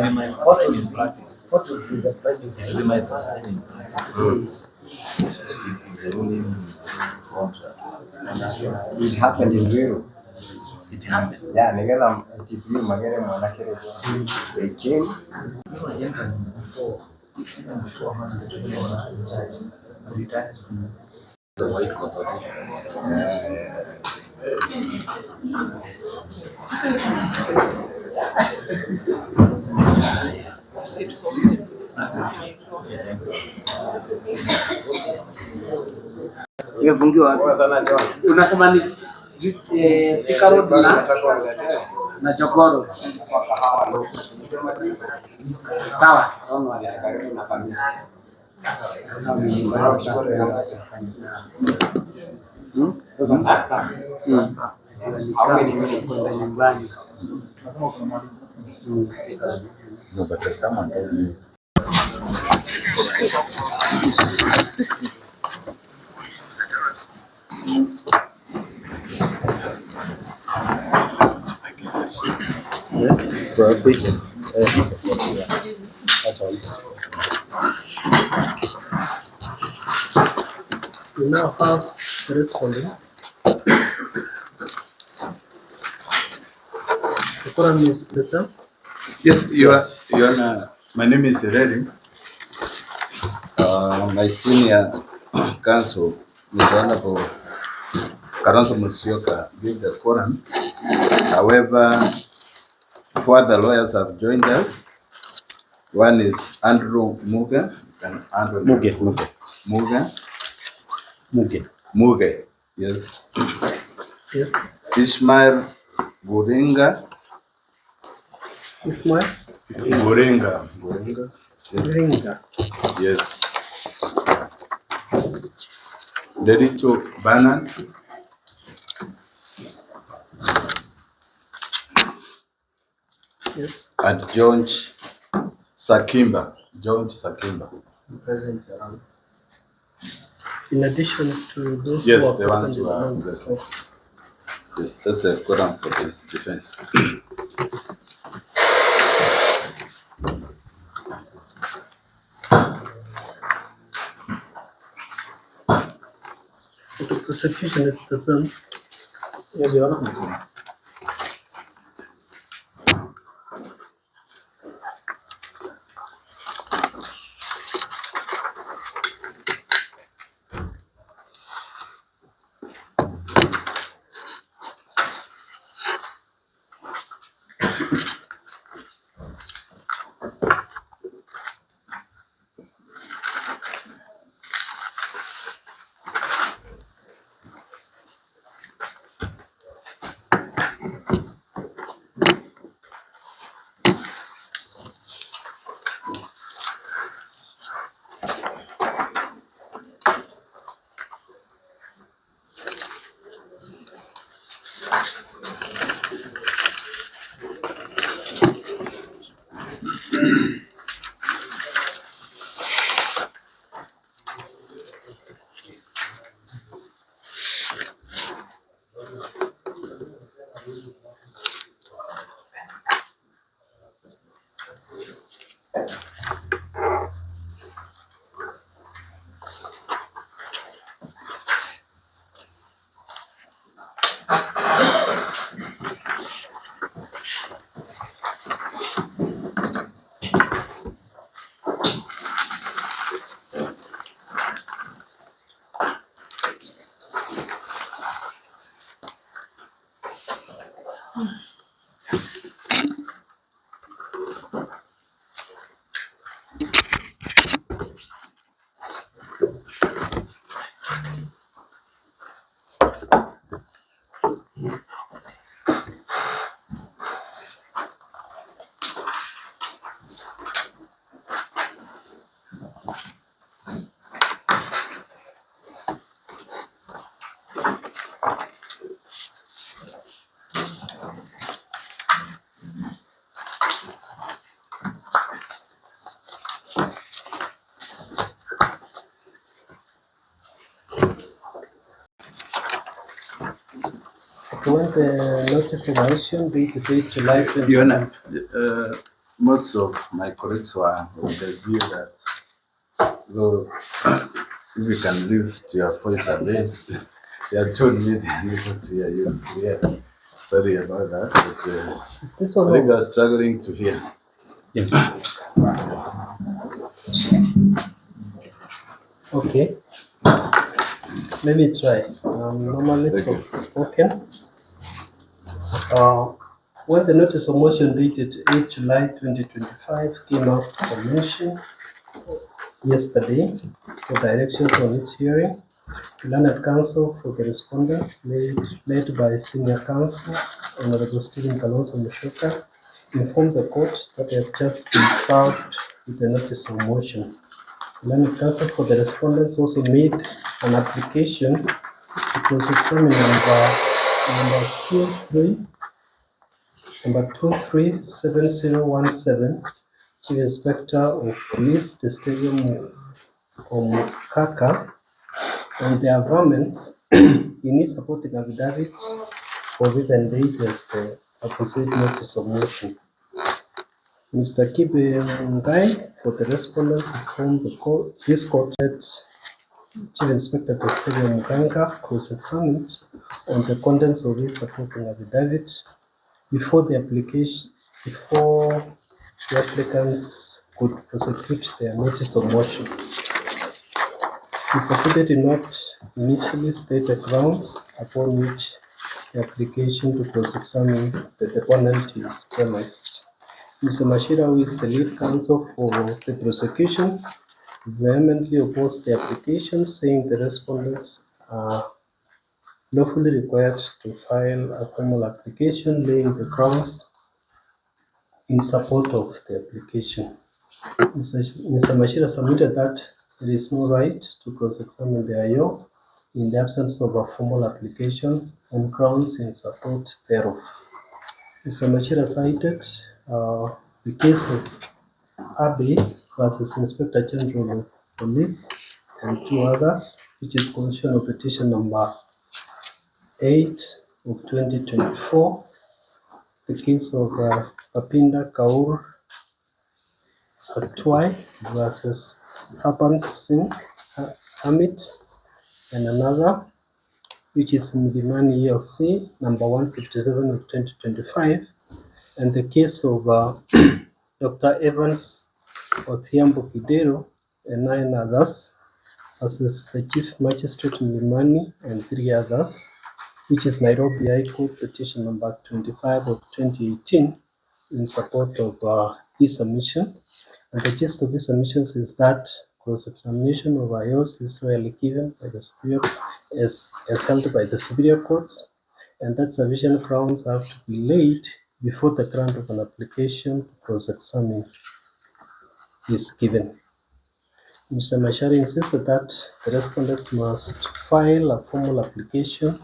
be my first time in practice. What would be the prejudice? It will be my first time in practice. The ruling contract. It happened in real. It happened. Yeah, nigga, TPU magere mwanakere. They came. Before retired. The white consultation. Imefungiwa wapi? Unasema ni Thika Road na Jogoro. Sawa. Karibu na familia. We now have correspondence. The Quran is the same. Yes, you are. My name is Reri. My senior counsel, Mr. Honorable Karanso Musyoka, gave the forum. However, four other lawyers have joined us. One is Andrew Muge. Muge. Yes. Yes. Ismail Guringa. Ismail Guringa. Ringa. Yes. Derito Banan. Yes. And George Sakimba. Present. In addition to those Yes, who are the ones who are present. present. Yes, that's a quorum for the defense. The prosecution is the same. Yes, Your Honor. When the notice of motion be to date July 20. Your Honor, most of my colleagues were of the view that though if you can lift your voice a bit, they had told me they are able to hear you clearly. Sorry about that, but Is this I one think I on? was struggling to hear. Yes. Okay. Let me try. Normally Thank you. soft spoken. When the notice of motion dated 8 July 2025 came out for mention yesterday for directions on its hearing, the learned counsel for the respondents, led by Senior Counsel Honorable Stephen Kalonzo Musyoka, informed the court that it had just been served with the notice of motion. The learned counsel for the respondents also made an application to cross-examine number 237017, Chief Inspector of Police, the Stadium Omukaka, on their garments in his supporting affidavit for given date as the opposite notice of motion. Mr. Kibe Mungai for the respondents informed the court, this court that Chief Inspector of the Stadium Muganga cross-examined on the contents of his supporting affidavit before the applicants could prosecute their notice of motion. Mr. Kibe did not initially state the grounds upon which the application to cross-examine the deponent is premised. Mr. Mashira, who is the lead counsel for the prosecution, vehemently opposed the application, saying the respondents are lawfully required to file a formal application laying the grounds in support of the application. Mr. Mashira submitted that there is no right to cross-examine the IO in the absence of a formal application on grounds in support thereof. Mr. Mashira cited the case of Abbey versus Inspector General of Police and two others, which is Constitutional Petition number 8 of 2024, the case of Papinda Kaur Atwai versus Tapan Singh Amit, and another, which is Milimani ELC number 157 of 2025, and the case of Dr. Evans Odhiambo Kidero and 9 others versus the Chief Magistrate Milimani and 3 others, which is Nairobi High Court petition number 25 of 2018 in support of his submission. And the gist of his submissions is that cross-examination of IOs is rarely given by the superior as held by the superior courts, and that sufficient grounds have to be laid before the grant of an application to cross-examine is given. Mr. Mashari insisted that the respondents must file a formal application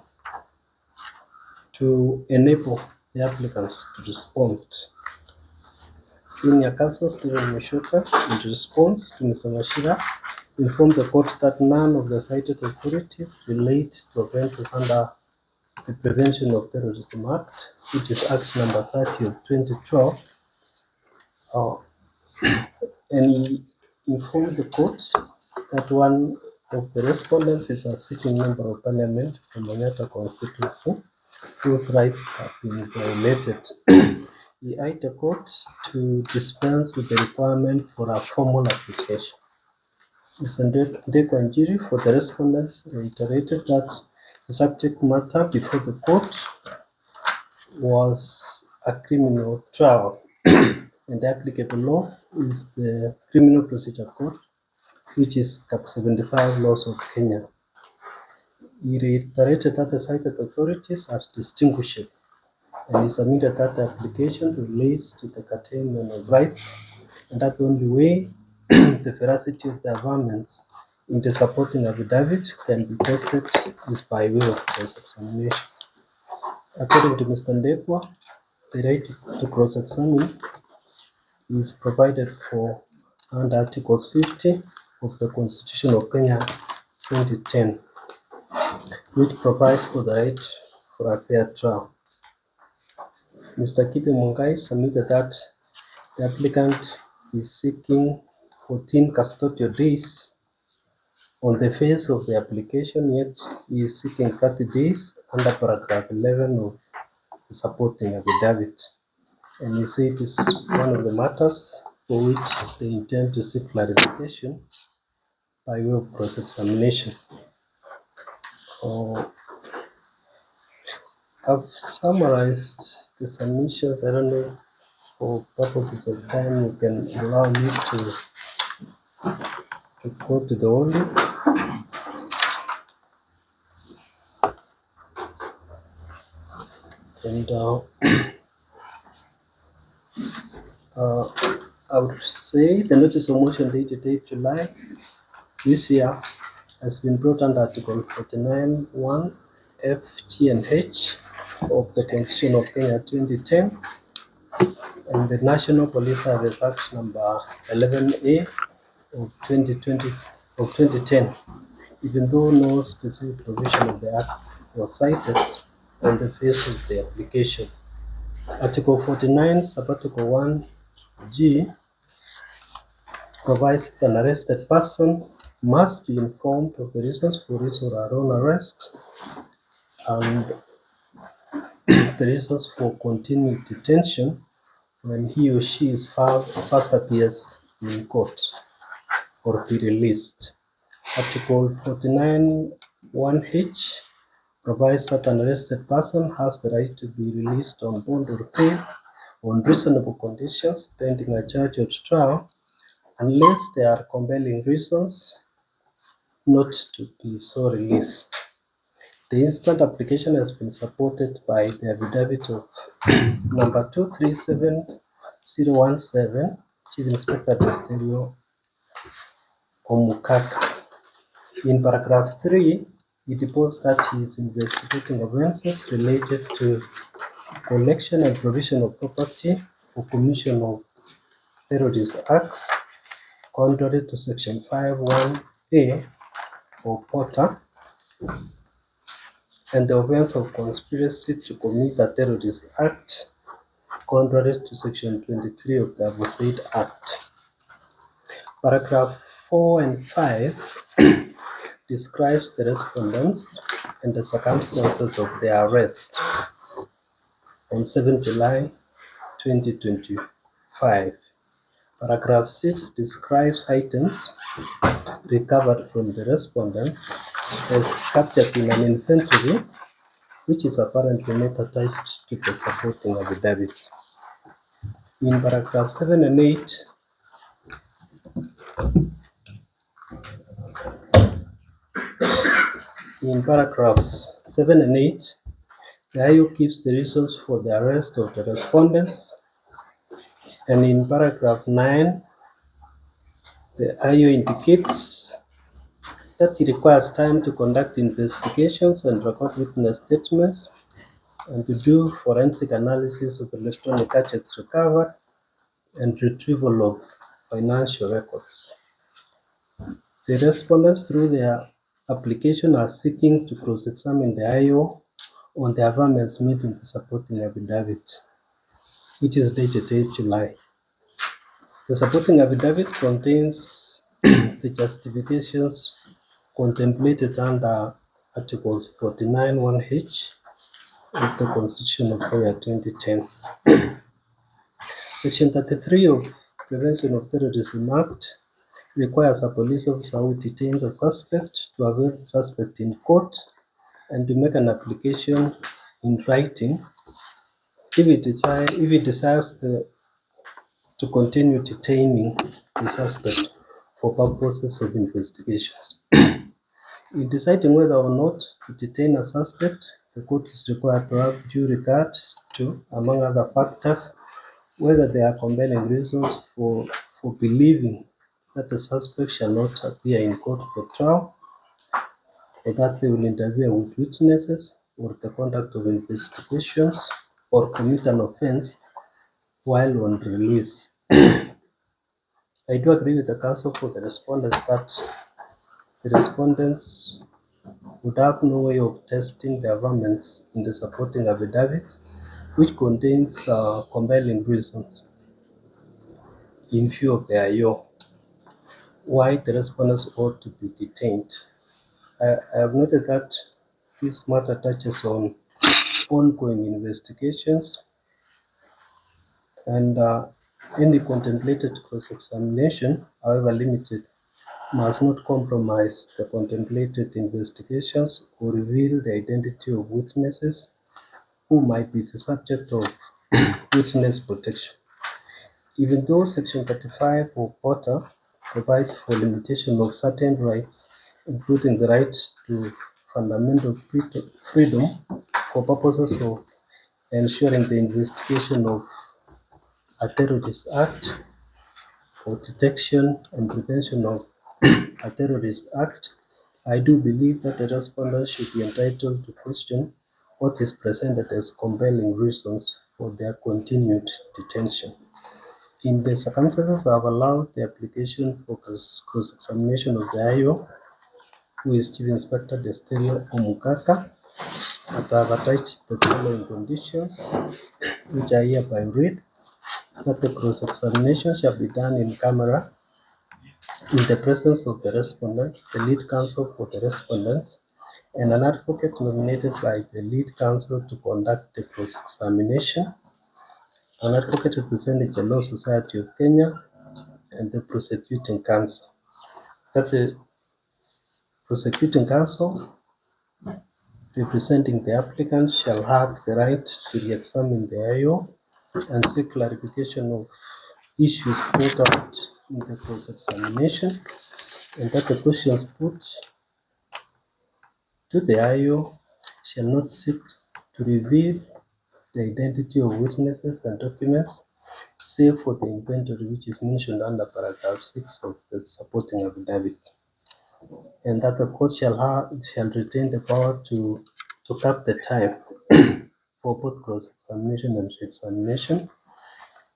to enable the applicants to respond. Senior Counsel Stephen Musyoka, in response to Mr. Mashira, informed the court that none of the cited authorities relate to offences under the Prevention of Terrorism Act, which is Act number 30 of 2012, and he informed the court that one of the respondents is a sitting member of parliament from manyatta constituency, whose rights have been violated. He urged the court to dispense with the requirement for a formal application. Mr. Ndeko Njiri for the respondents reiterated that the subject matter before the court was a criminal trial, and the applicable law is the Criminal Procedure Code, which is Cap 75 laws of Kenya. He reiterated that the cited authorities are distinguishable, and he submitted that the application relates to the curtailment of rights, and that the only way the veracity of the affirmance in the supporting affidavit can be tested is by way of cross-examination. According to Mr. Ndekwa, the right to cross-examine is provided for under Article 50 of the Constitution of Kenya 2010, which provides for the right for a fair trial. Mr. Kibe Mungai submitted that The applicant is seeking 14 custodial days on the face of the application, yet he is seeking 30 days under paragraph 11 of the supporting affidavit. And he said it is one of the matters for which they intend to seek clarification by way of cross-examination. I've summarized the submissions. I don't know, for purposes of time, you can allow me to go to the holding. And I would say the notice of motion dated 8 July this year has been brought under Article 49(1) F, G, and H of the Constitution of Kenya 2010 and the National Police Service Act number 11A of 2010, even though no specific provision of the Act was cited on the face of the application. Article 49, Subarticle 1G provides that an arrested person must be informed of the reasons for his or her own arrest and the reasons for continued detention when he or she is first appears in court or be released. Article 49(1)H provides that an arrested person has the right to be released on bond or bail on reasonable conditions pending a charge or trial, unless there are compelling reasons not to be so released. The instant application has been supported by the affidavit of number 237017, Chief Inspector Testellio Omukaka. In paragraph 3, he deposed that he is investigating offences related to collection and provision of property for commission of terrorist acts contrary to section 5(1)A of Porter, and the offense of conspiracy to commit a terrorist act contrary to section 23 of the aforesaid act. Paragraph 4 and 5 describes the respondents and the circumstances of their arrest on 7 July 2025. Paragraph 6 describes items recovered from the respondents as captured in an inventory, which is apparently not attached to the supporting affidavit. In paragraph 7 and 8, in paragraphs 7 and 8, the IO gives the reasons for the arrest of the respondents, and in paragraph 9, the IO indicates that it requires time to conduct investigations and record witness statements and to do forensic analysis of electronic gadgets recovered and retrieval of financial records. The respondents, through their application, are seeking to cross-examine the IO on the affirmance made in the supporting affidavit, which is dated 8 July. The supporting affidavit contains the justifications contemplated under Articles 49(1)H of the Constitution of Kenya 2010. Section 33 of Prevention of Terrorism Act requires a police officer who detains a suspect to avail the suspect in court and to make an application in writing if it desires to continue detaining the suspect for purposes of investigations. In deciding whether or not to detain a suspect, the court is required to have due regard to, among other factors, whether there are compelling reasons for believing that the suspect shall not appear in court for trial, or that they will interfere with witnesses or the conduct of investigations, or commit an offense while on release. I do agree with the counsel for the respondents that the respondents would have no way of testing the affirmance in the supporting affidavit, which contains compelling reasons. in view of the IO, why the respondents ought to be detained. I have noted that this matter touches on ongoing investigations and any contemplated cross-examination, however limited, must not compromise the contemplated investigations or reveal the identity of witnesses who might be the subject of witness protection. Even though Section 35 of Porter provides for limitation of certain rights, including the right to fundamental freedom for purposes of ensuring the investigation of a terrorist act or detection and prevention of a terrorist act, I do believe that the respondents should be entitled to question what is presented as compelling reasons for their continued detention. In the circumstances, I have allowed the application for cross-examination of the IO, who is Chief Inspector Desterio Omukaka, and I have attached the following conditions, which I hereby read, that the cross-examination shall be done in camera in the presence of the respondents, the lead counsel for the respondents, and an advocate nominated by the lead counsel to conduct the cross-examination, an advocate representing the Law Society of Kenya, and the prosecuting counsel. That the prosecuting counsel representing the applicant shall have the right to re-examine the IO and seek clarification of issues brought out in the cross-examination, and that the questions put to the IO shall not seek to reveal the identity of witnesses and documents, save for the inventory which is mentioned under paragraph 6 of the supporting affidavit, and that the court shall retain the power to cap the time for both cross-examination and re-examination,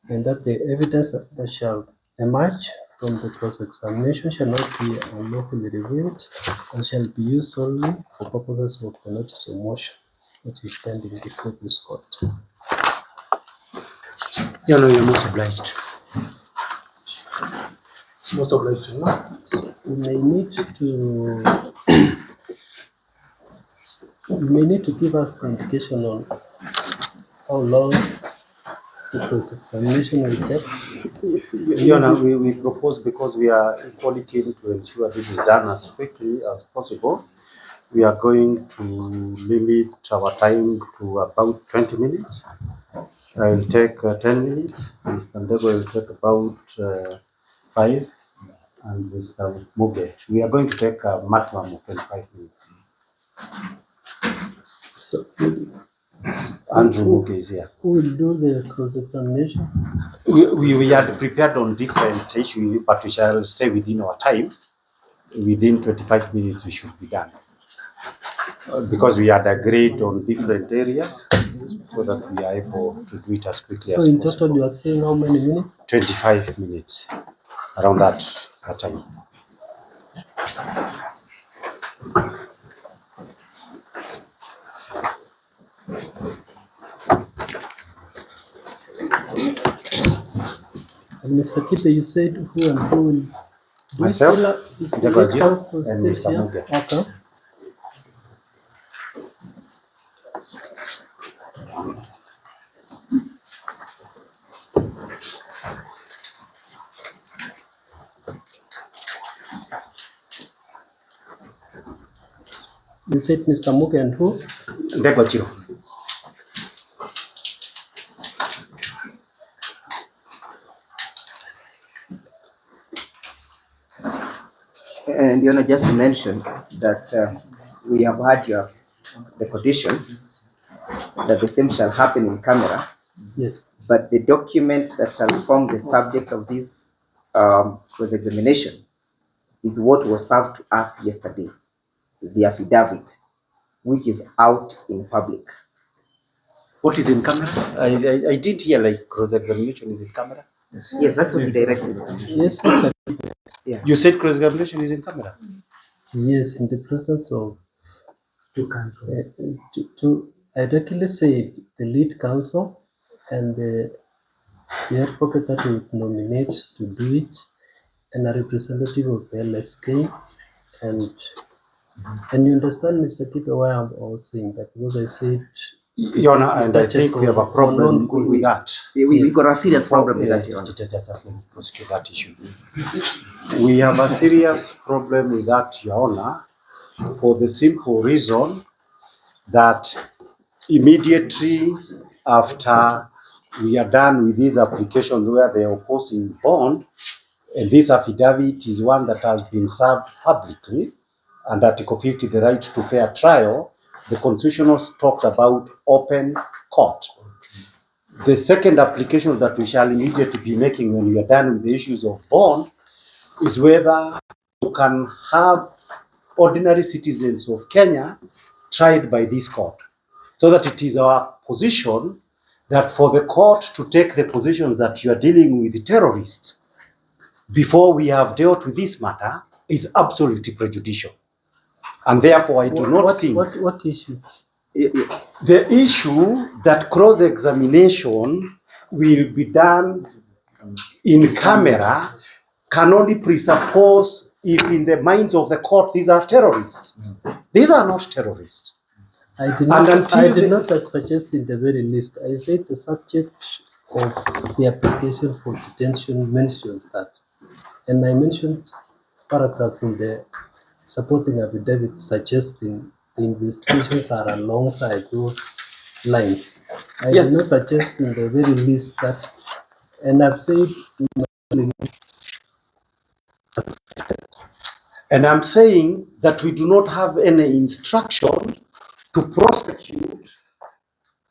and that the evidence that shall emerge from the cross-examination shall not be unlawfully revealed and shall be used solely for purposes of the notice of motion which is pending before this court. You're most obliged. Most obliged, no? We may need to give us an indication on how long the cross-examination will take. We propose, because we are equally keen to ensure this is done as quickly as possible, we are going to limit our time to about 20 minutes. I will take 10 minutes, Mr. Ndego will take about 5, and Mr. Muge. We are going to take a maximum of 25 minutes. So, Andrew Muge is here. who will do the cross-examination? We are prepared on different issues, but we shall stay within our time. Within 25 minutes, we should be done. Because we had agreed on different areas, so that we are able to do it as quickly as possible. So in total, you are saying how many minutes? 25 minutes, around that time. And Mr. Kite, you said who and who will? Myself, Ndego, and Mr. Muge. Okay. You said Mr. Muge and who? Ndego. And you know, just to mention that we have had the conditions that the same shall happen in camera. Yes. But the document that shall form the subject of this cross-examination is what was served to us yesterday, the affidavit, which is out in public. What is in camera? I did hear like cross-examination is in camera. Yes, that's what he directed. Yes, Mr. Yeah. You said cross-examination is in camera? Yes, in the presence of Two counsels. I directly say the lead counsel and the the advocate that we would nominate to do it, and a representative of the LSK, and you understand, Mr. Kipe, why I'm always saying that, because I said, Your Honor, and I think we have a problem with that. We got a serious problem with that, Your Honor. Just let me prosecute that issue. We have a serious problem with that, Your Honor, for the simple reason that immediately after we are done with these applications where they are opposing bond, and this affidavit is one that has been served publicly, and Article 50, the right to fair trial, the Constitution talks about open court. The second application that we shall immediately be making when we are done with the issues of bond is whether you can have ordinary citizens of Kenya tried by this court. So that it is our position that for the court to take the position that you are dealing with terrorists before we have dealt with this matter is absolutely prejudicial. And therefore, I do not think... What issue? The issue that cross-examination will be done in camera can only presuppose if in the minds of the court these are terrorists. These are not terrorists. I did not suggest in the very least. I said the subject of the application for detention mentions that. And I mentioned paragraphs in the supporting affidavit suggesting the investigations are alongside those lines. I did not suggest in the very least that, and I've said... And I'm saying that we do not have any instruction to prosecute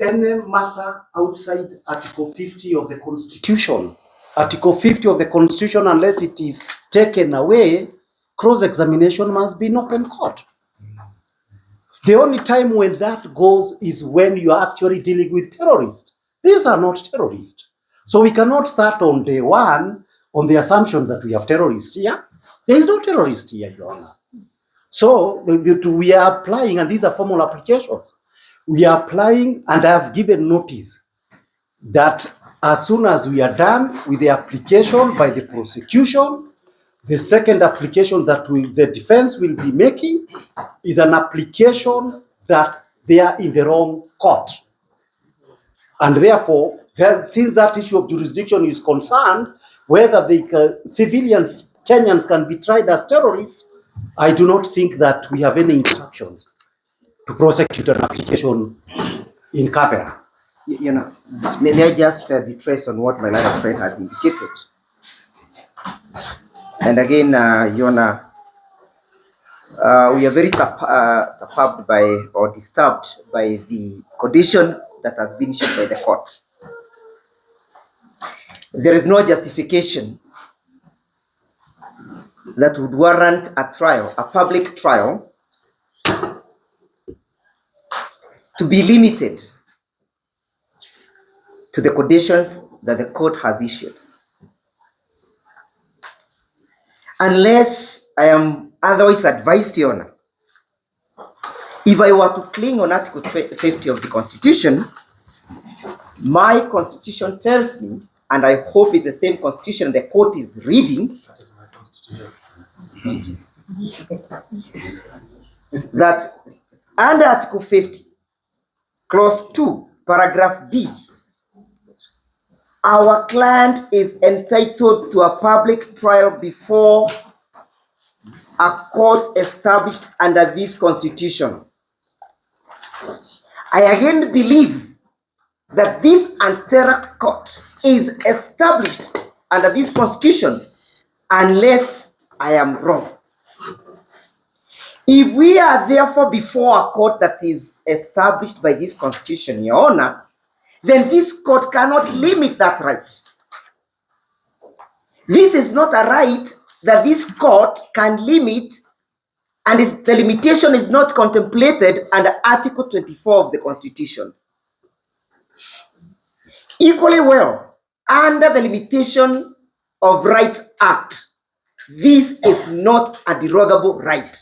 any matter outside Article 50 of the Constitution. Article 50 of the Constitution, unless it is taken away, cross-examination must be in open court. The only time when that goes is when you are actually dealing with terrorists. These are not terrorists. So we cannot start on day one on the assumption that we have terrorists here. There is no terrorist here, Your Honor. So we are applying, and these are formal applications. We are applying, and I have given notice that as soon as we are done with the application by the prosecution, the second application that the defense will be making is an application that they are in the wrong court. And therefore, since that issue of jurisdiction is concerned, whether the civilians, Kenyans, can be tried as terrorists, I do not think that we have any instructions to prosecute an application in camera. You know, may I just be traced on what my learned friend has indicated? And again, Your Honor, we are very perturbed by or disturbed by the condition that has been issued by the court. There is no justification that would warrant a trial, a public trial, to be limited to the conditions that the court has issued. Unless I am otherwise advised, Your Honor, if I were to cling on Article 50 of the Constitution, my Constitution tells me, and I hope it's the same Constitution the court is reading, that under Article 50, Clause 2, Paragraph D, our client is entitled to a public trial before a court established under this Constitution. I again believe that this anterior court is established under this Constitution unless I am wrong. If we are therefore before a court that is established by this Constitution, Your Honor, then this court cannot limit that right. This is not a right that this court can limit, and the limitation is not contemplated under Article 24 of the Constitution. Equally well, under the Limitation of Rights Act, this is not a derogable right.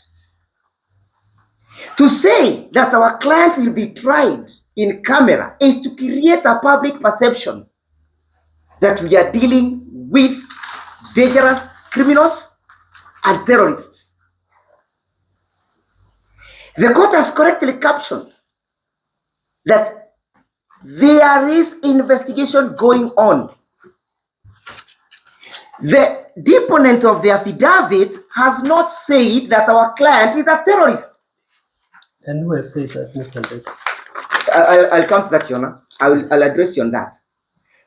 To say that our client will be tried in camera is to create a public perception that we are dealing with dangerous criminals and terrorists. The court has correctly captioned that there is investigation going on. The deponent of the affidavit has not said that our client is a terrorist. And who has said that, Mr. Ndeko? I'll come to that, Your Honor. I'll address you on that.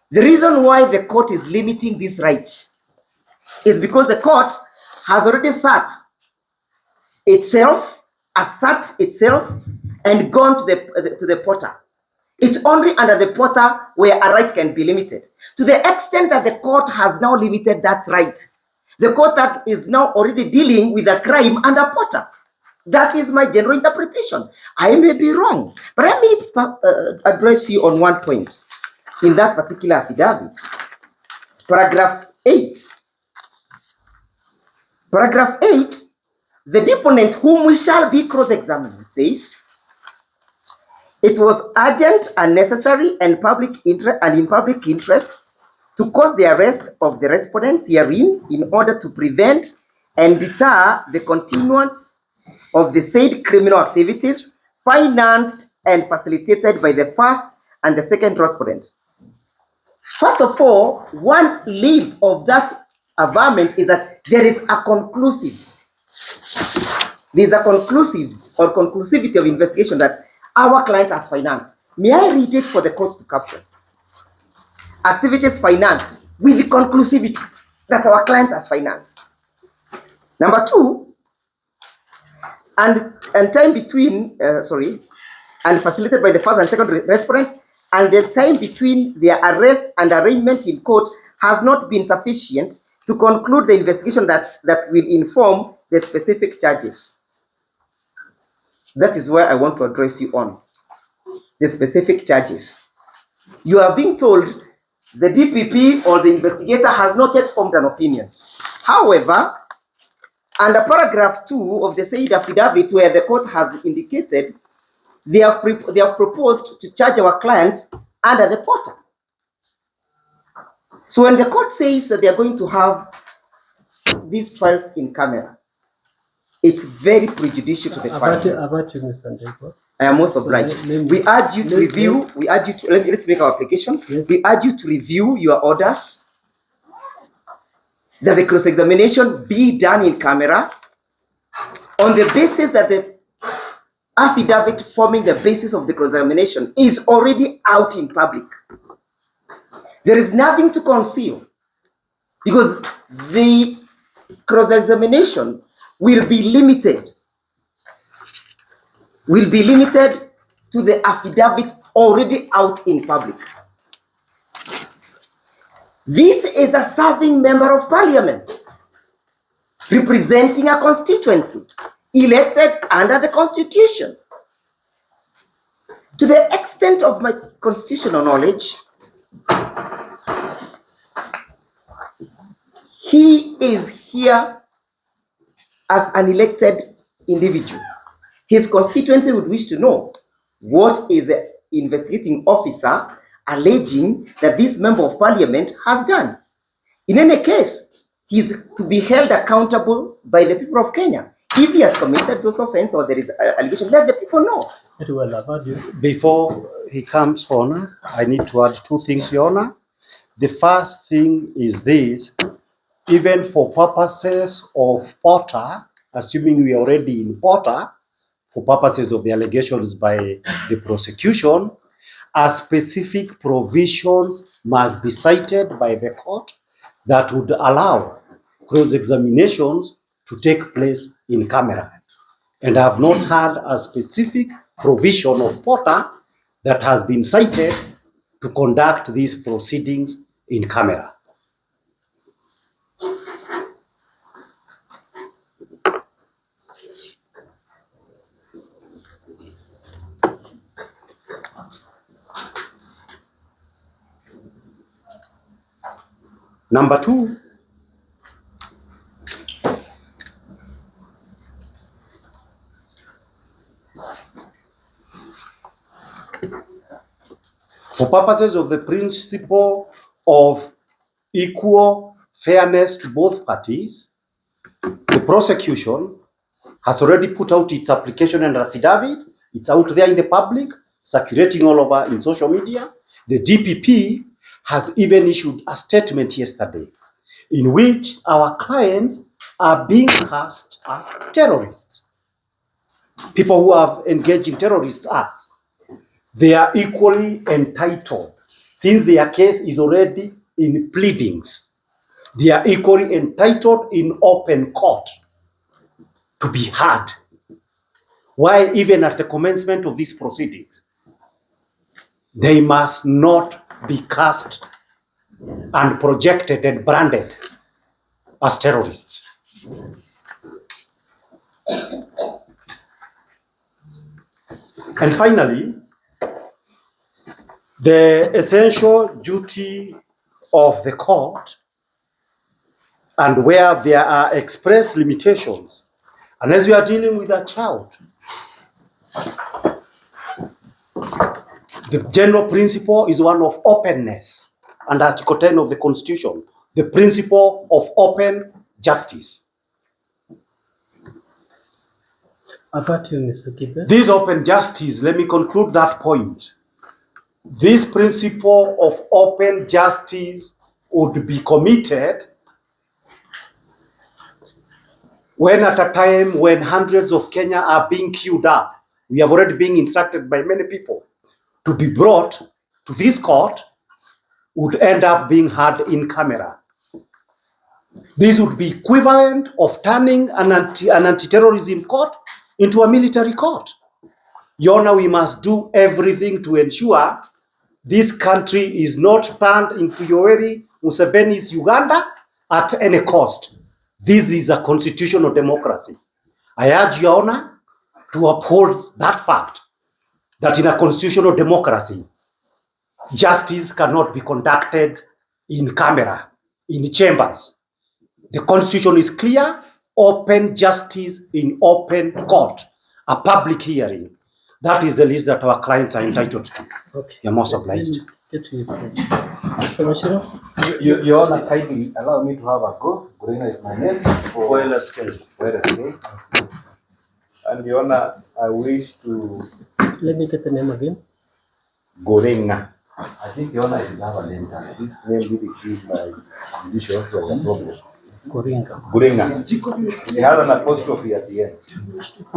The reason why the court is limiting these rights is because the court has already sat itself, and gone to the portal. It's only under the portal where a right can be limited. To the extent that the court has now limited that right, the court that is now already dealing with a crime under portal. That is my general interpretation. I may be wrong, but let me address you on one point in that particular affidavit. Paragraph 8. Paragraph 8, the deponent whom we shall be cross-examining says, it was urgent and necessary and in public interest to cause the arrest of the respondents herein in order to prevent and deter the continuance of the said criminal activities financed and facilitated by the first and the second respondent. First of all, one lead of that averment is that there is a conclusive. There's a conclusive or conclusivity of investigation that our client has financed. May I read it for the court to capture? Activities financed with the conclusivity that our client has financed. Number 2, and time between, and facilitated by the first and second respondents, and the time between their arrest and arraignment in court has not been sufficient to conclude the investigation that will inform the specific charges. That is where I want to address you on the specific charges. You are being told the DPP or the investigator has not yet formed an opinion. However, under paragraph 2 of the said affidavit, where the court has indicated they have proposed to charge our clients under the portal. So when the court says that they are going to have these trials in camera, it's very prejudicial to the client. About you, Mr. Ndeko. I am most obliged. We urge you to review. Let's make our application. Yes. We urge you to review your orders, that the cross-examination be done in camera on the basis that the affidavit forming the basis of the cross-examination is already out in public. There is nothing to conceal because the cross-examination will be limited to the affidavit already out in public. This is a serving member of parliament representing a constituency elected under the Constitution. To the extent of my constitutional knowledge, he is here as an elected individual. His constituency would wish to know what is the investigating officer alleging that this member of parliament has done. In any case, he is to be held accountable by the people of Kenya. If he has committed those offenses or there is an allegation, let the people know. Very well, about you. Before he comes on, I need to add 2 things, Your Honor. The first thing is this: even for purposes of Porter, assuming we are already in Porter, for purposes of the allegations by the prosecution, a specific provisions must be cited by the court that would allow cross-examinations to take place in camera. And I have not had a specific provision of Porter that has been cited to conduct these proceedings in camera. Number 2, for purposes of the principle of equal fairness to both parties, the prosecution has already put out its application and affidavit. It's out there in the public, circulating all over in social media. The DPP has even issued a statement yesterday in which our clients are being cast as terrorists, people who have engaged in terrorist acts. They are equally entitled, since their case is already in pleadings, they are equally entitled in open court to be heard. Why, even at the commencement of these proceedings, they must not be cast and projected and branded as terrorists. And finally, the essential duty of the court, and where there are express limitations, unless you are dealing with a child, the general principle is one of openness, and Article 10 of the Constitution, the principle of open justice. About you, Mr. Gibe. This open justice, let me conclude that point. This principle of open justice would be committed when, at a time when hundreds of Kenya are being queued up. We have already been instructed by many people to be brought to this court, would end up being heard in camera. This would be equivalent of turning an anti-terrorism court into a military court. Your Honor, we must do everything to ensure this country is not turned into Yoweri Museveni's Uganda at any cost. This is a constitutional democracy. I urge Your Honor to uphold that fact, that in a constitutional democracy, justice cannot be conducted in camera, in chambers. The Constitution is clear: open justice in open court, a public hearing. That is the list that our clients are entitled to. Okay. You're most obliged. Get to you. Mr. Mashira. Your Honor, kindly allow me to have a go. Gurina is my name. Well, scale. And Your Honor, I wish to Let me get the name again. Gorenga. I think Your Honor is have a name. This name really gives my condition to a problem. Goringa. Gurenga. It has an apostrophe at the end.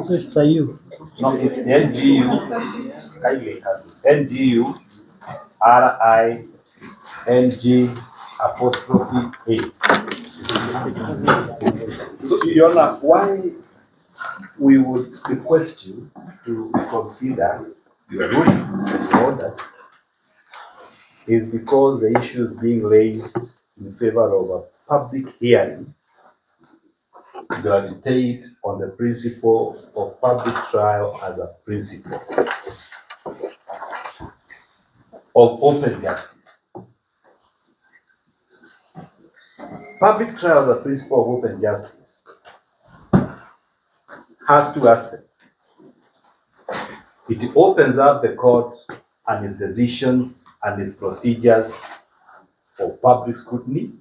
So it's a you. No, it's NGU. Kindly it has NGU RING apostrophe A. So, Your Honor, why we would request you to consider your ruling and your orders is because the issues being raised in favor of a public hearing gravitate on the principle of public trial as a principle of open justice. Public trial as a principle of open justice has two aspects. It opens up the court and its decisions and its procedures for public scrutiny.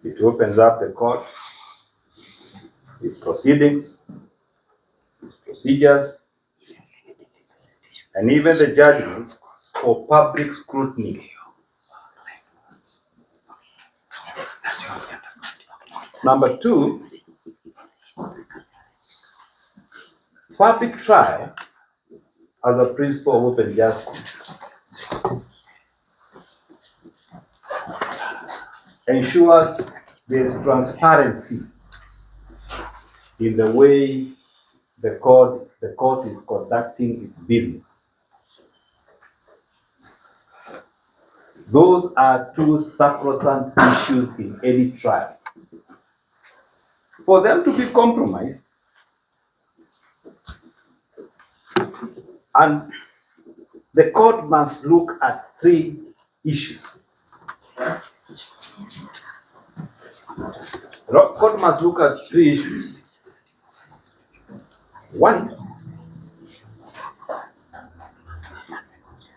It opens up the court, its proceedings, its procedures, and even the judgment for public scrutiny. Number two, public trial as a principle of open justice ensures there is transparency in the way the court is conducting its business. Those are two sacrosanct issues in any trial. For them to be compromised, and the court must look at three issues. The court must look at three issues. One,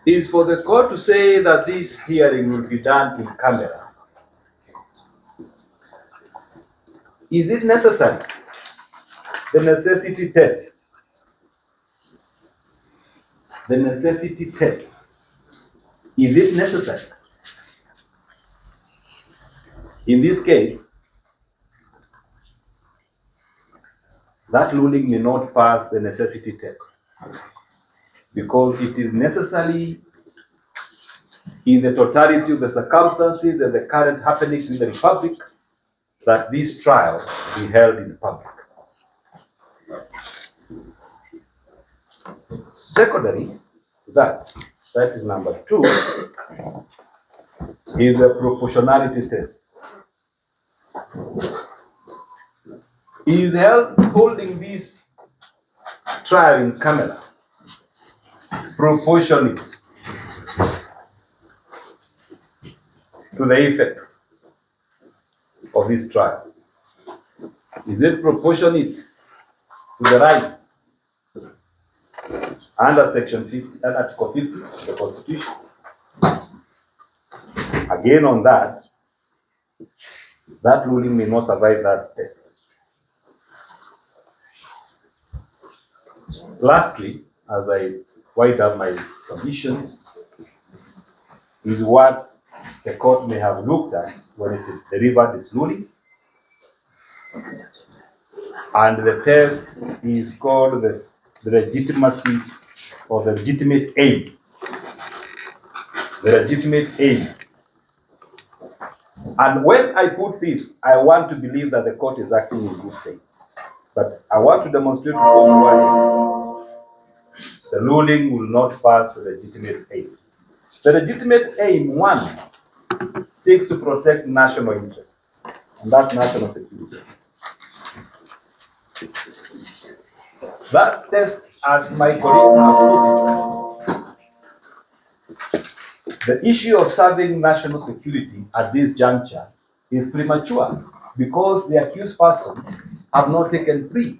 is for the court to say that this hearing will be done in camera. Is it necessary? The necessity test. The necessity test. Is it necessary? In this case, that ruling may not pass the necessity test because it is necessary in the totality of the circumstances and the current happenings in the Republic that this trial be held in public. Secondary to that is number 2, is a proportionality test. Is holding this trial in camera proportionate to the effects of this trial? Is it proportionate to the rights under Section 50 and Article 50 of the Constitution? Again, on that ruling may not survive that test. Lastly, as I wind up my submissions, is what the court may have looked at when it delivered this ruling. And the test is called the legitimacy or the legitimate aim. The legitimate aim. And when I put this, I want to believe that the court is acting in good faith. But I want to demonstrate to court why the ruling will not pass the legitimate aim. The legitimate aim, 1, seeks to protect national interest, and that's national security. That test, as my colleagues have put it, the issue of serving national security at this juncture is premature because the accused persons have not taken plea.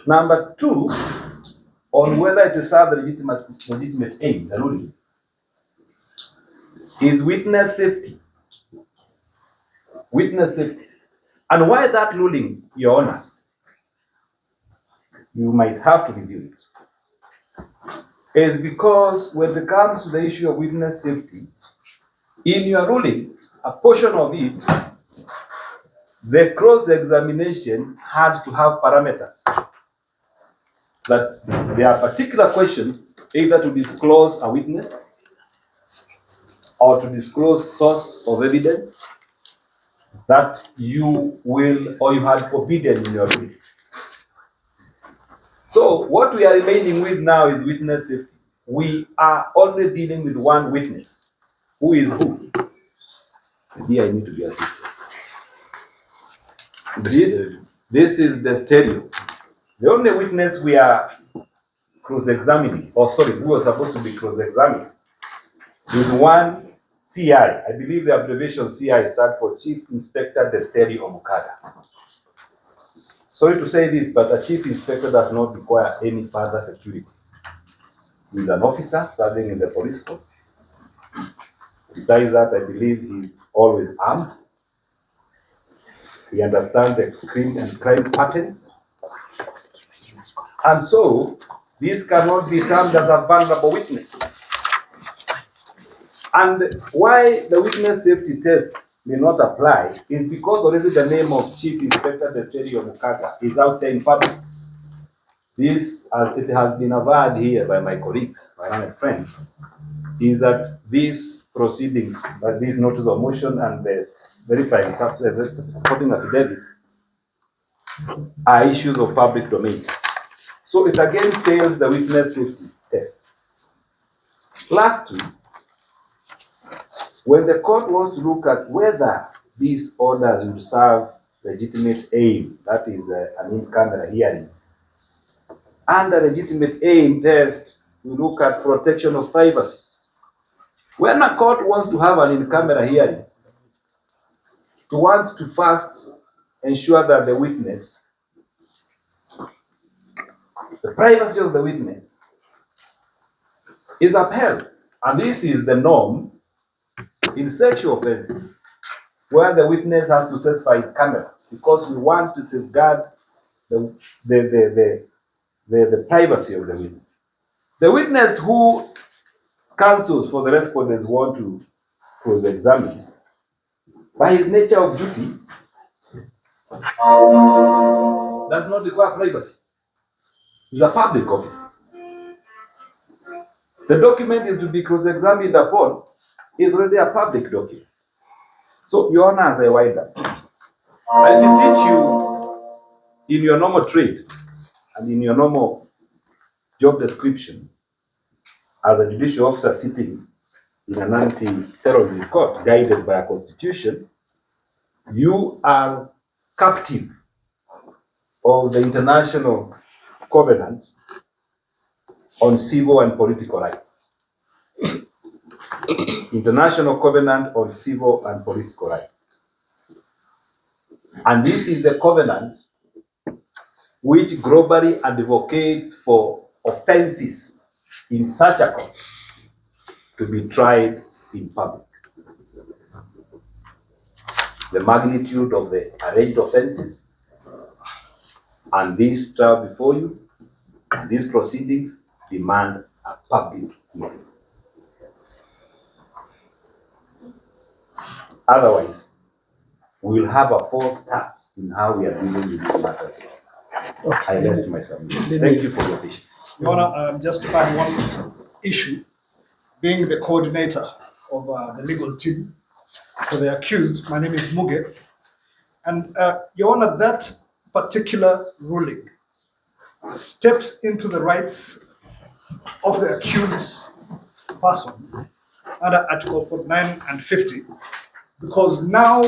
Number 2, on whether it is serve the legitimate aim, the ruling, is witness safety. Witness safety. And why that ruling, Your Honor? You might have to review it. Is because when it comes to the issue of witness safety, in your ruling, a portion of it, the cross-examination had to have parameters. That there are particular questions, either to disclose a witness or to disclose source of evidence that you will or you had forbidden in your ruling. So what we are remaining with now is witness safety. We are only dealing with one witness. Who is who? Here I need to be assisted. This is the stereo. The only witness we are cross-examining, who was supposed to be cross-examined, is one CI. I believe the abbreviation CI stands for Chief Inspector Desteri Omukada. Sorry to say this, but a chief inspector does not require any further security. He is an officer serving in the police force. Besides that, I believe he is always armed. He understands the crime patterns. And so, this cannot be termed as a vulnerable witness. And why the witness safety test may not apply is because already the name of Chief Inspector Desteri Omukada is out there in public. This, as it has been averred here by my colleagues, my learned friends, is that these proceedings, that these notice of motion and the verifying supporting affidavit are issues of public domain. So it again fails the witness safety test. Lastly, when the court wants to look at whether these orders will serve legitimate aim, that is an in-camera hearing, under legitimate aim test, we look at protection of privacy. When a court wants to have an in-camera hearing, it wants to first ensure that the witness the privacy of the witness is upheld. And this is the norm in sexual offenses, where the witness has to testify in camera, because we want to safeguard the privacy of the witness. The witness who counsels for the respondents want to cross-examine, by his nature of duty, does not require privacy. He's a public officer. The document is to be cross-examined upon is already a public document. So, Your Honor, as I wind up, I beseech you, in your normal trade and in your normal job description, as a judicial officer sitting in an anti-terrorism court guided by a constitution, you are captive of the International Covenant on Civil and Political Rights. International Covenant on Civil and Political Rights. And this is a covenant which globally advocates for offenses in such a court to be tried in public. The magnitude of the alleged offenses and this trial before you and these proceedings demand a public hearing. Otherwise, we will have a false start in how we are dealing with this matter. I rest my submission. Thank you for your patience. Your Honor, just to add one issue, being the coordinator of the legal team for the accused, my name is Muge, and Your Honor, that particular ruling steps into the rights of the accused person under Article 49 and 50, because now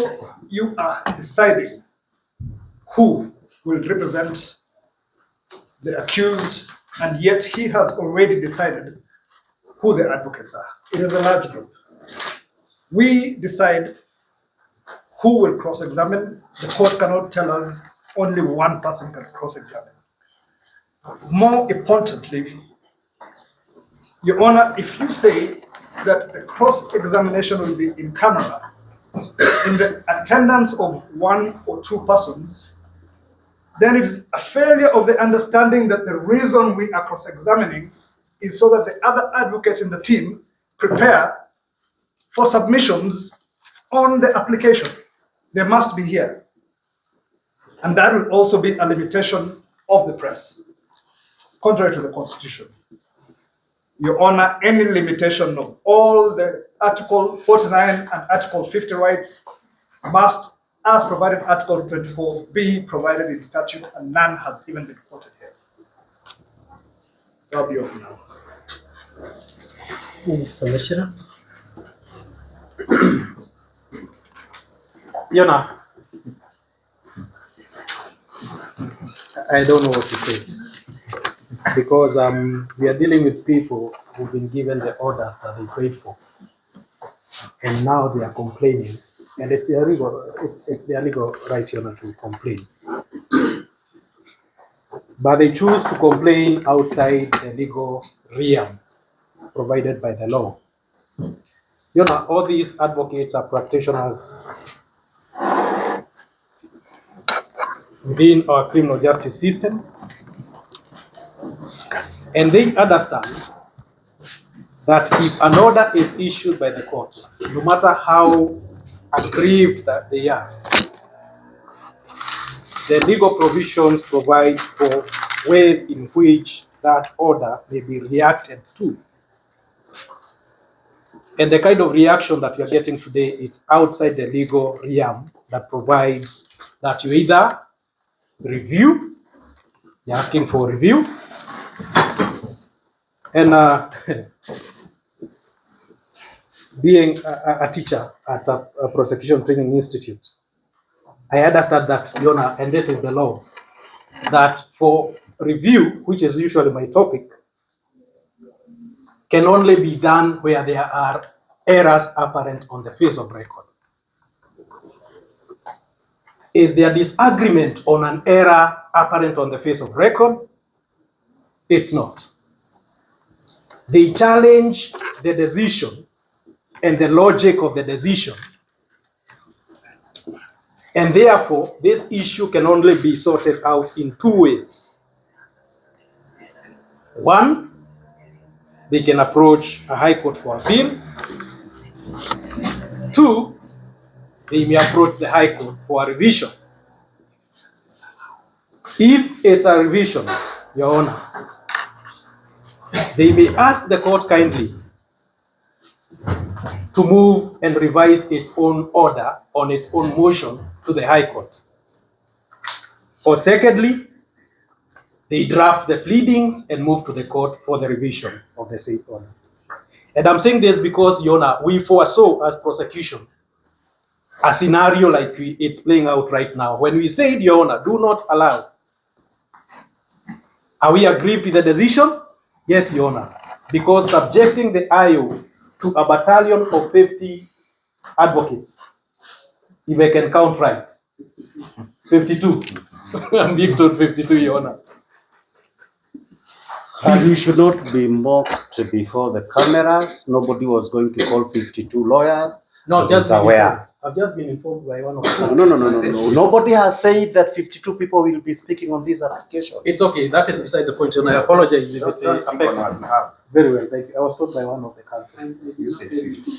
you are deciding who will represent the accused, and yet he has already decided who the advocates are. It is a large group. We decide who will cross-examine. The court cannot tell us only one person can cross-examine. More importantly, Your Honor, if you say that the cross-examination will be in camera, in the attendance of one or two persons, then it's a failure of the understanding that the reason we are cross-examining is so that the other advocates in the team prepare for submissions on the application. They must be here. And that will also be a limitation of the press, contrary to the Constitution. Your Honor, any limitation of all the Article 49 and Article 50 rights must, as provided Article 24, be provided in statute, and none has even been quoted here. That'll be all for now. Mr. Mashira. You know, I don't know what to say, because we are dealing with people who've been given the orders that they prayed for, and now they are complaining, and it's their legal right, Your Honor, to complain. But they choose to complain outside the legal realm provided by the law. You know, all these advocates are practitioners within our criminal justice system, and they understand that if an order is issued by the court, no matter how aggrieved that they are, the legal provisions provides for ways in which that order may be reacted to. And the kind of reaction that we are getting today is outside the legal realm that provides that you either review, you're asking for review, and being a teacher at a prosecution training institute, I understand that, Your Honor, and this is the law, that for review, which is usually my topic, can only be done where there are errors apparent on the face of record. Is there disagreement on an error apparent on the face of record? It's not. They challenge the decision and the logic of the decision. And therefore, this issue can only be sorted out in two ways. One, they can approach a high court for appeal. Two, they may approach the high court for a revision. If it's a revision, Your Honor, they may ask the court kindly to move and revise its own order on its own motion to the high court. Or secondly, they draft the pleadings and move to the court for the revision of the said order. And I'm saying this because, Your Honor, we foresaw as prosecution a scenario like it's playing out right now. When we said, Your Honor, do not allow. Are we aggrieved with the decision? Yes, Your Honor. Because subjecting the IO to a battalion of 50 advocates, if I can count right, 52. I'm being told 52, Your Honor. You should not be mocked before the cameras. Nobody was going to call 52 lawyers. No, just aware. I've just been informed by one of the No. Nobody has said that 52 people will be speaking on this application. It's okay. That is beside the point, and I apologize if it affected. Very well. Thank you. I was told by one of the council. You said 50.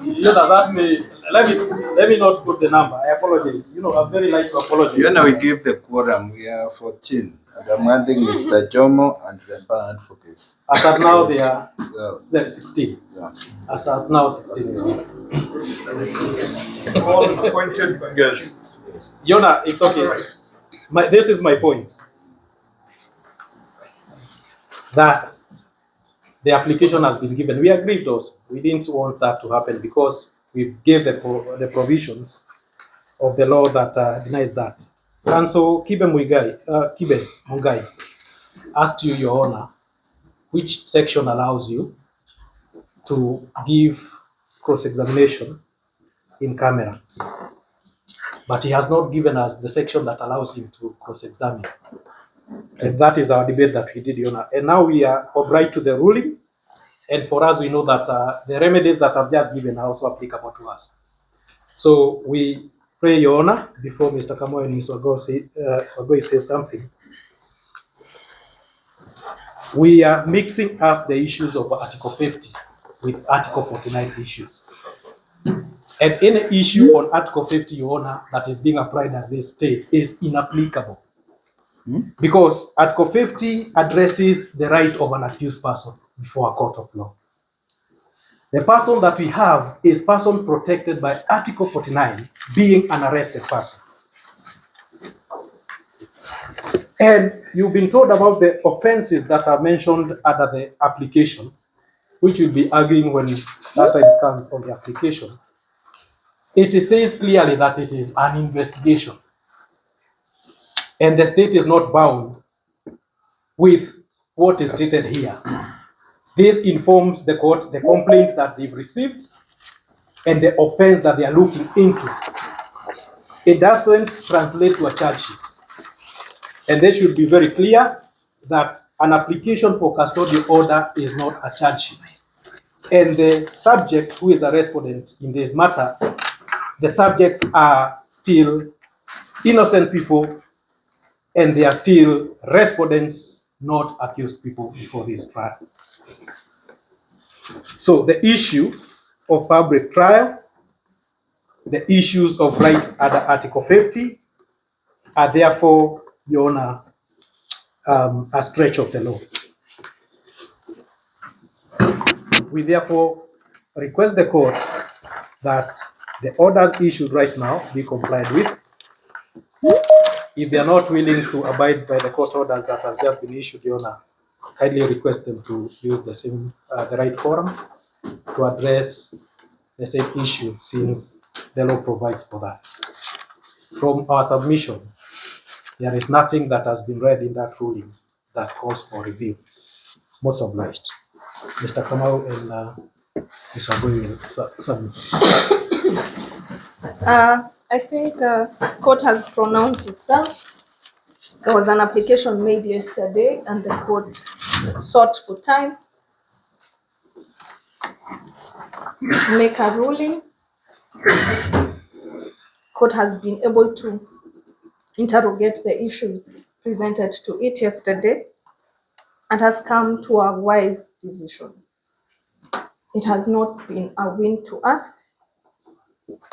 You know, that may let me not put the number. I apologize. You know, I'm very like to apologize. You know, we give the quorum. We are 14. I'm adding Mr. Jomo and Rempa advocates. As at now, they are Yes. 16. Yeah. As at now, 16. All appointed by Yes. Yona, it's okay. This is my point. That the application has been given. We agreed also. We didn't want that to happen because we gave the provisions of the law that denies that. And so Kibe Mungai asked you, Your Honor, which section allows you to give cross-examination in camera. But he has not given us the section that allows him to cross-examine. And that is our debate that we did, Your Honor. And now we are obliged to the ruling. And for us, we know that the remedies that I've just given are also applicable to us. So we pray, Your Honor, before Mr. Kamo and Ms. Wagoi say something. We are mixing up the issues of Article 50 with Article 49 issues. And any issue on Article 50, Your Honor, that is being applied as they state is inapplicable. Because Article 50 addresses the right of an accused person before a court of law. The person that we have is person protected by Article 49, being an arrested person. And you've been told about the offenses that are mentioned under the application, which you'll be arguing when that time comes on the application. It says clearly that it is an investigation. And the state is not bound with what is stated here. This informs the court the complaint that they've received and the offense that they are looking into. It doesn't translate to a charge sheet. And they should be very clear that an application for custodial order is not a charge sheet. And the subject who is a respondent in this matter, the subjects are still innocent people and they are still respondents, not accused people before this trial. So the issue of public trial, the issues of right under Article 50 are therefore, Your Honor, a stretch of the law. We therefore request the court that the orders issued right now be complied with. If they are not willing to abide by the court orders that has just been issued, Your Honor, kindly request them to use the right forum to address the same issue, since the law provides for that. From our submission, there is nothing that has been read in that ruling that calls for review. Most obliged. Mr. Kamau and Ms. Wagoi will submit. I think the court has pronounced itself. There was an application made yesterday and the court sought for time to make a ruling. Court has been able to interrogate the issues presented to it yesterday and has come to a wise decision. It has not been a win to us.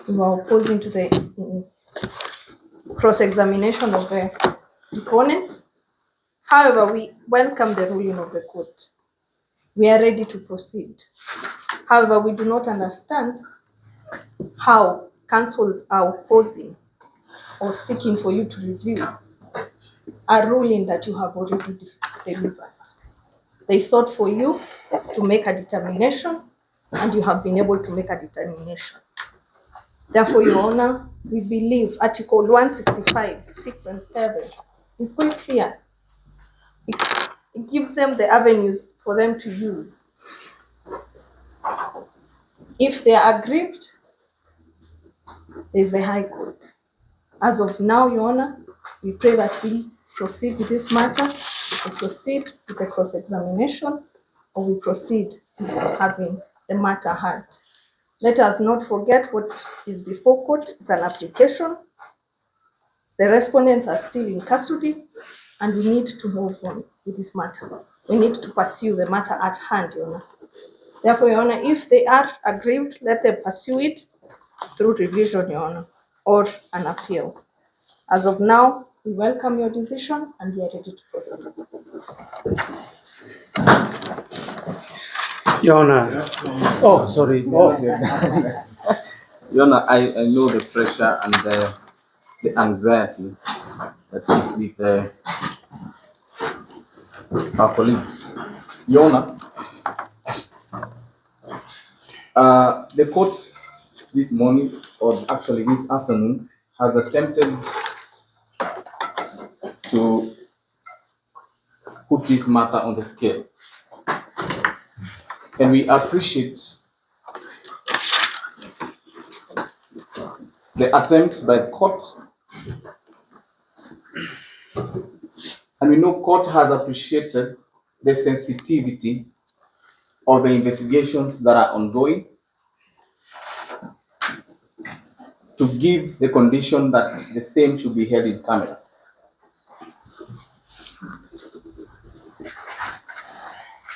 We were opposing to the cross-examination of the deponents. However, we welcome the ruling of the court. We are ready to proceed. However, we do not understand how councils are opposing or seeking for you to review a ruling that you have already delivered. They sought for you to make a determination, and you have been able to make a determination. Therefore, Your Honor, we believe Article 165, 6 and 7 is quite clear. It gives them the avenues for them to use. If they are aggrieved, there is a high court. As of now, Your Honor, we pray that we proceed with this matter, we proceed with the cross-examination, or we proceed with having the matter heard. Let us not forget what is before court. It's an application. The respondents are still in custody, and we need to move on with this matter. We need to pursue the matter at hand, Your Honor. Therefore, Your Honor, if they are aggrieved, let them pursue it through revision, Your Honor, or an appeal. As of now, we welcome your decision and we are ready to proceed. Your Honor. Oh, sorry. Oh. Your Honor, I know the pressure and the anxiety that is with our colleagues. Your Honor, the court this morning, or actually this afternoon, has attempted to put this matter on the scale. And we appreciate the attempt by the court. And we know court has appreciated the sensitivity of the investigations that are ongoing to give the condition that the same should be held in camera.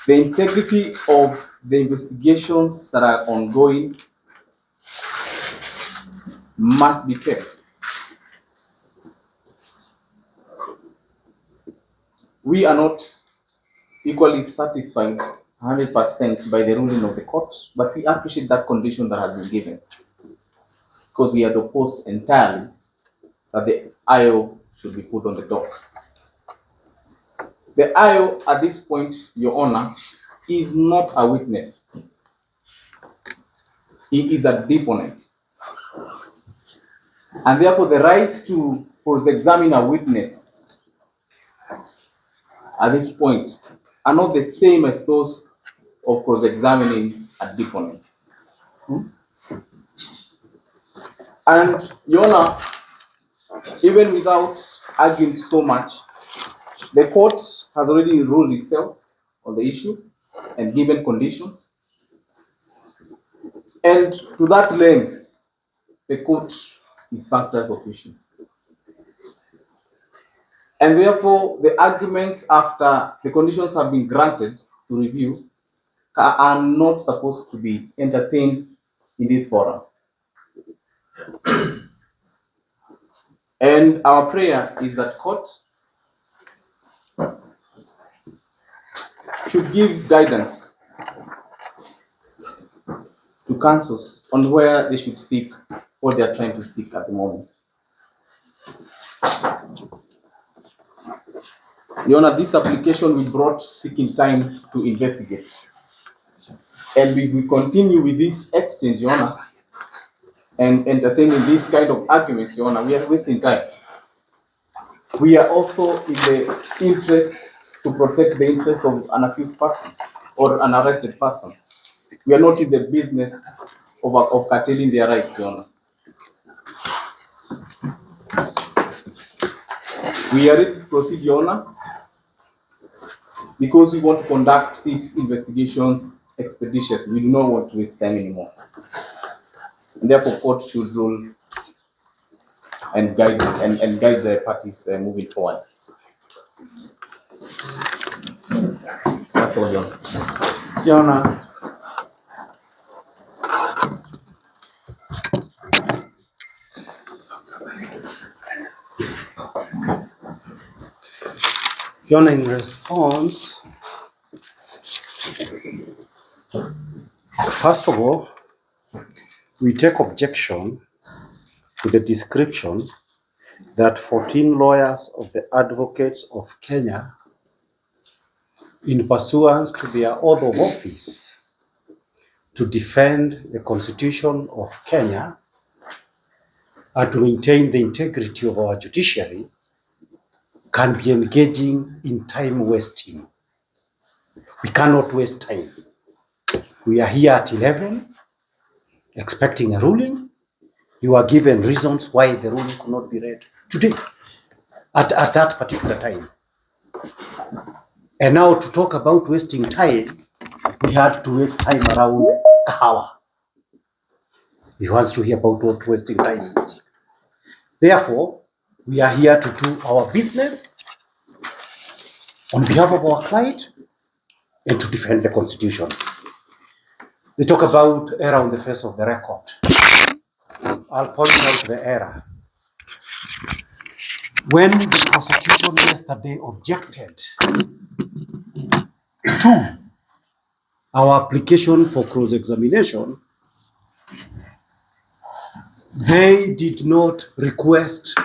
The integrity of the investigations that are ongoing must be kept. We are not equally satisfied 100% by the ruling of the court, but we appreciate that condition that has been given, because we had opposed entirely that the IO should be put on the dock. The IO at this point, Your Honor, is not a witness. He is a deponent. And therefore the rights to cross-examine a witness at this point are not the same as those of cross-examining a deponent. And Your Honor, even without arguing so much, the court has already ruled itself on the issue and given conditions. And to that length, the court is backed as official. And therefore, the arguments after the conditions have been granted to review are not supposed to be entertained in this forum. And our prayer is that court should give guidance to councils on where they should seek what they are trying to seek at the moment. Your Honor, this application we brought seeking time to investigate. And we will continue with this exchange, Your Honor, and entertaining this kind of arguments, Your Honor. We are wasting time. We are also in the interest to protect the interest of an accused person or an arrested person. We are not in the business of curtailing their rights, Your Honor. We are ready to proceed, Your Honor, because we want to conduct these investigations expeditiously. We do not want to waste time anymore. And therefore, court should rule and guide the parties moving forward. That's all, Your Honor. Your Honor, Your Honor, in response, first of all, we take objection to the description that 14 lawyers of the Advocates of Kenya, in pursuance to their oath of office to defend the Constitution of Kenya and to maintain the integrity of our judiciary, can be engaging in time wasting. We cannot waste time. We are here at 11 expecting a ruling. You are given reasons why the ruling could not be read today at that particular time. And now to talk about wasting time, we had to waste time around Kahawa. He wants to hear about what wasting time is. Therefore, we are here to do our business on behalf of our client and to defend the Constitution. They talk about error on the face of the record. I'll point out the error. When the prosecution yesterday objected to our application for cross-examination, they did not request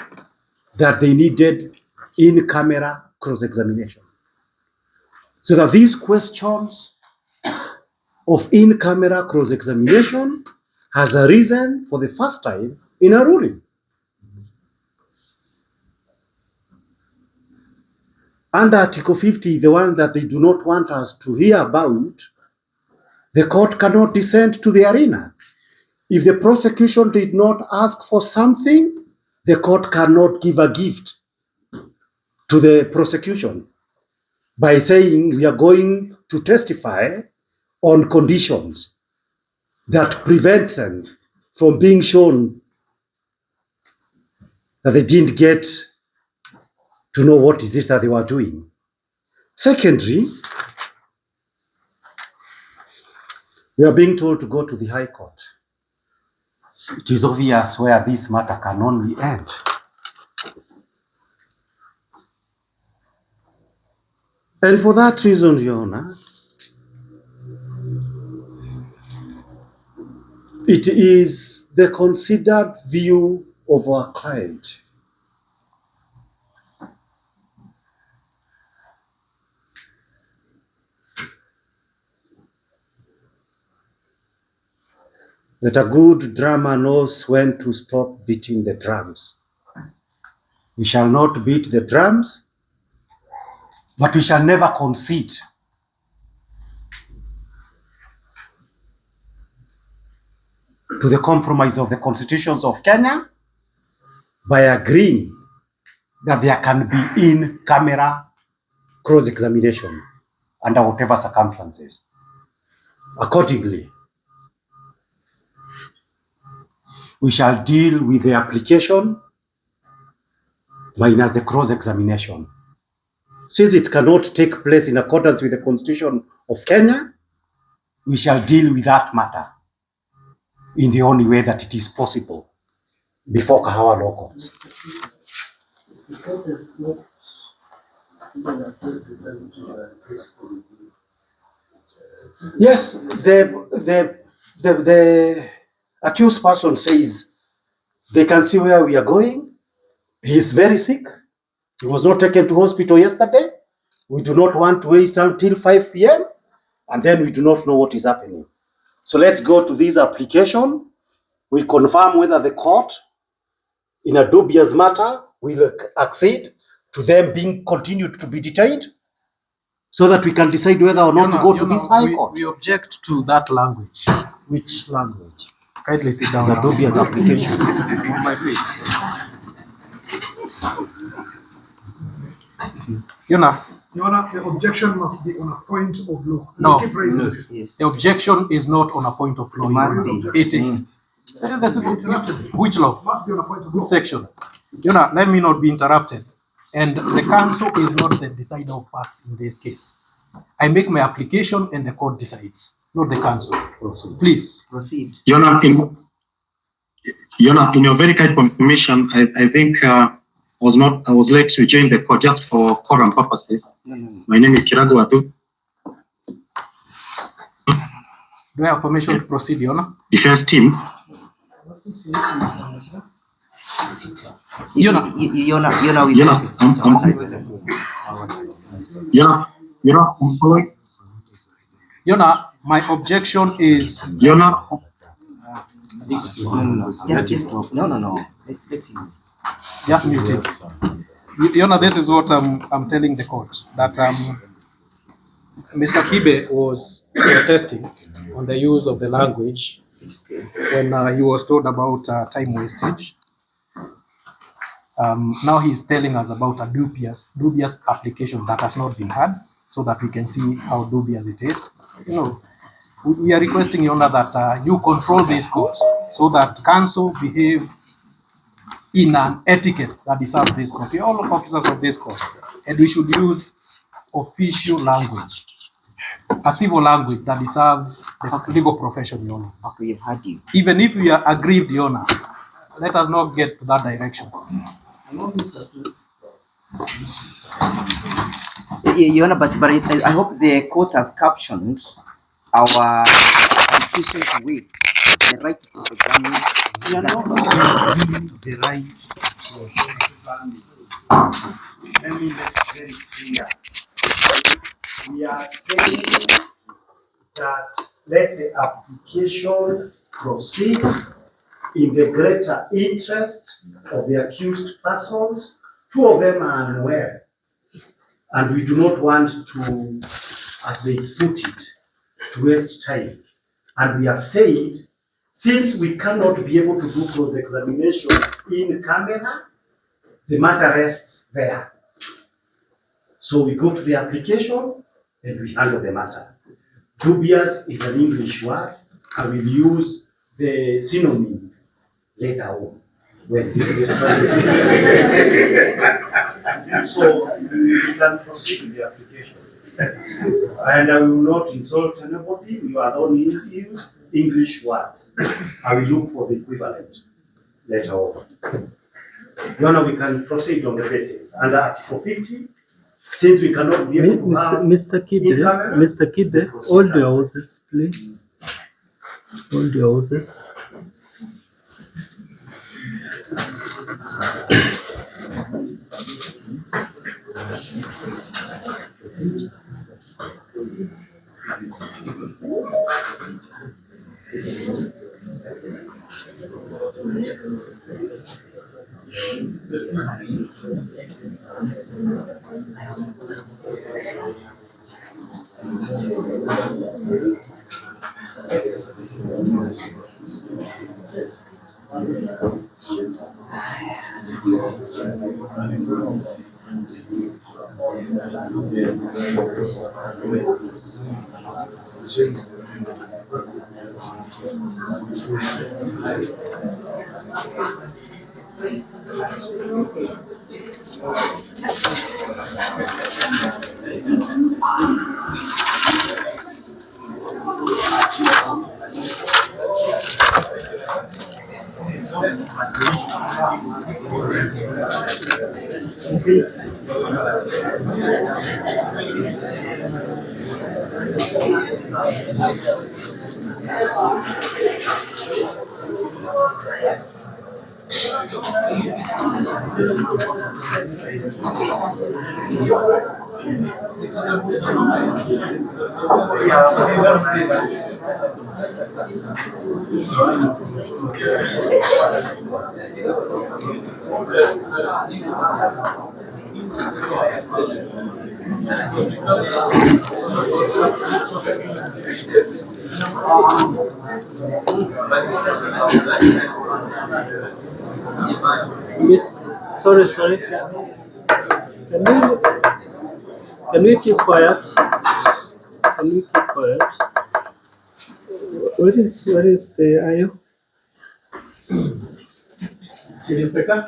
that they needed in-camera cross-examination. So that these questions of in-camera cross-examination has arisen for the first time in a ruling. Under Article 50, the one that they do not want us to hear about, the court cannot descend to the arena. If the prosecution did not ask for something, the court cannot give a gift to the prosecution by saying we are going to testify on conditions that prevents them from being shown that they didn't get to know what is it that they were doing. Secondly, we are being told to go to the High Court. It is obvious where this matter can only end. And for that reason, Your Honor, it is the considered view of our client that a good drummer knows when to stop beating the drums. We shall not beat the drums, but we shall never concede to the compromise of the constitutions of Kenya by agreeing that there can be in-camera cross-examination under whatever circumstances. Accordingly, we shall deal with the application minus the cross-examination. Since it cannot take place in accordance with the Constitution of Kenya, we shall deal with that matter in the only way that it is possible before Kahawa Law Courts. Yes, the accused person says they can see where we are going. He is very sick. He was not taken to hospital yesterday. We do not want to wait until 5 p.m. and then we do not know what is happening. So let's go to this application. We confirm whether the court, in a dubious matter, will accede to them being continued to be detained, so that we can decide whether or not to go to this High Court. We object to that language. Which language? Kindly sit down. It's a dubious application. On my feet. Your Honor, the objection must be on a point of law. No. You keep raising this. Yes. the objection is not on a point of law. It must be. It is. Which law? Must be on a point of Which law. section? Let me not be interrupted. And the council is not the decider of facts in this case. I make my application and the court decides, not the council. Please. Proceed. Your Honor, in your very kind permission, I think I was late to join the court just for quorum purposes. No. My name is Kirago Atu, Do I have permission to proceed, Your Honor? defense team. You're not with Your Honor, I'm following. Your Honor, my objection is. Your Honor, No. No. Let's hear. Just mute it. Your Honor, this is what I'm telling the court, that Mr. Kibe was protesting on the use of the language when he was told about time wastage. Now he's telling us about a dubious application that has not been had, so that we can see how dubious it is. We are requesting, Your Honor, that you control this court so that counsel behave in an etiquette that deserves this court. We are all officers of this court, and we should use official language, a civil language that deserves the legal profession, Your Honor. Okay, we've had you. Even if we are aggrieved, Your Honor, let us not get to that direction. Your Honor, but I hope the court has captioned our decision to waive the right to examine. We are not the right to examine. Let me make it very clear. We are saying that let the application proceed in the greater interest of the accused persons. Two of them are unwell, and we do not want to, as they put it, to waste time. And we have said, since we cannot be able to do cross-examination in camera, the matter rests there. So we go to the application and we handle the matter. Dubious is an English word. I will use the synonym later on when this So we can proceed with the application. And I will not insult anybody. You are only use English words. I will look for the equivalent later on. Your Honor, we can proceed on the basis. Under Article 50, since we cannot be able to have Mr. Kibe, hold your horses, please. Hold your horses. Miss, sorry. Can we keep quiet? Can we keep quiet? Where is the IO? Chief Inspector?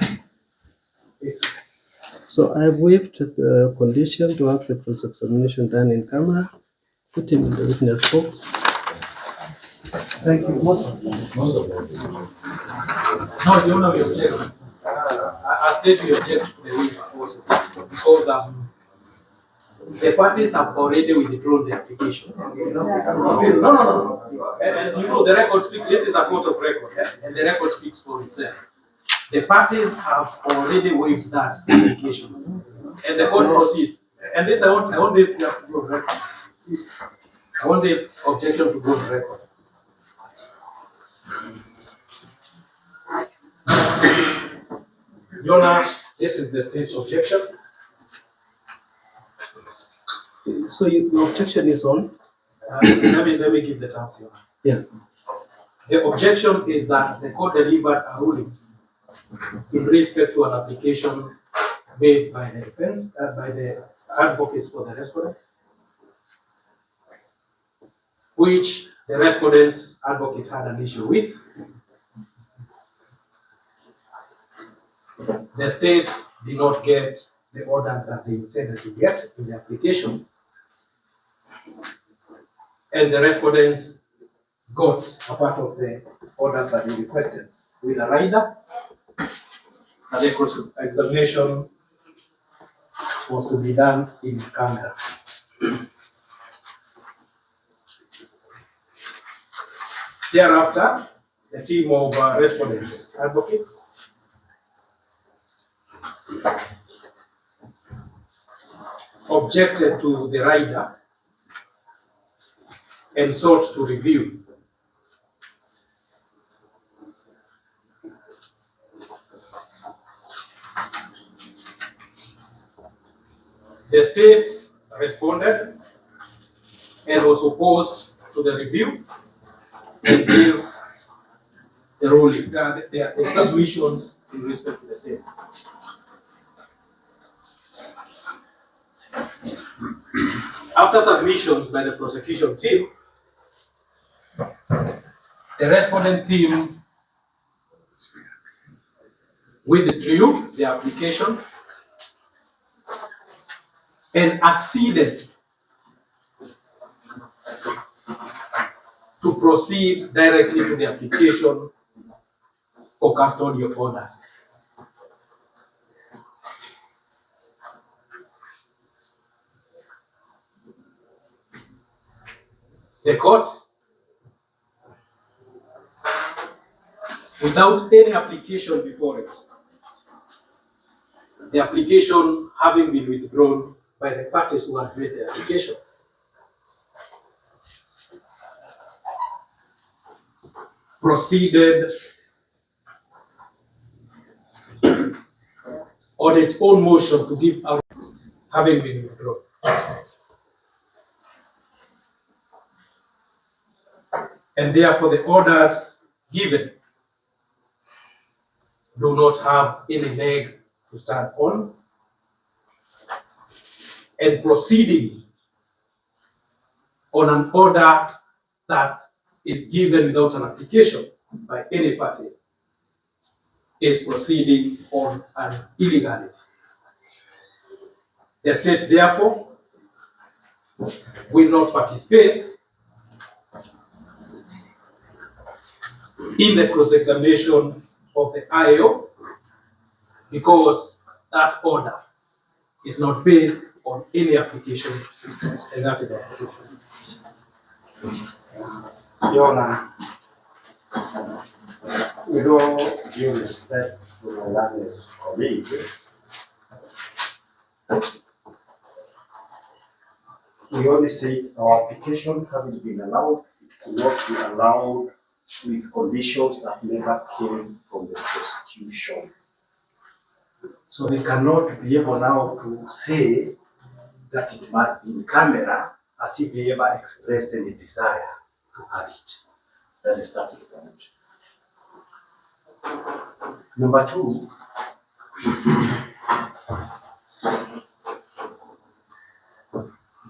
So I've waived the condition to have the cross-examination done in camera. Put him in the witness box. Thank you. No, you know, we object. I state we object to the waiver also because the parties have already withdrawn the application. No. And you know, the record speaks, this is a court of record, and the record speaks for itself. The parties have already waived that application, and the court proceeds. And this, I want this just to go on record. I want this objection to go on record. Your Honor, this is the state's objection. So your objection is on? Let me give the terms, Your Honor. Yes. The objection is that the court delivered a ruling in respect to an application made by the defense, by the advocates for the respondents, which the respondents advocate had an issue with. The states did not get the orders that they intended to get in the application, and the respondents got a part of the orders that they requested with a rider, and the cross-examination was to be done in camera. Thereafter, the team of respondents advocates objected to the rider and sought to review. The state responded and was opposed to the review and gave the ruling, the submissions in respect to the same. After submissions by the prosecution team, the respondent team withdrew the application and acceded to proceed directly to the application for custodial orders. The court, without any application before it, the application having been withdrawn by the parties who had made the application, proceeded on its own motion to give out having been withdrawn. And therefore the orders given do not have any leg to stand on, and proceeding on an order that is given without an application by any party is proceeding on an illegality. The state therefore will not participate in the cross-examination of the IO because that order is not based on any application, and that is our position. Your Honor, with all due respect to my learned colleague, we only say our application having been allowed, it could not be allowed with conditions that never came from the prosecution. So we cannot be able now to say that it must be in camera as if we ever expressed any desire to have it. That's the starting point. Number two,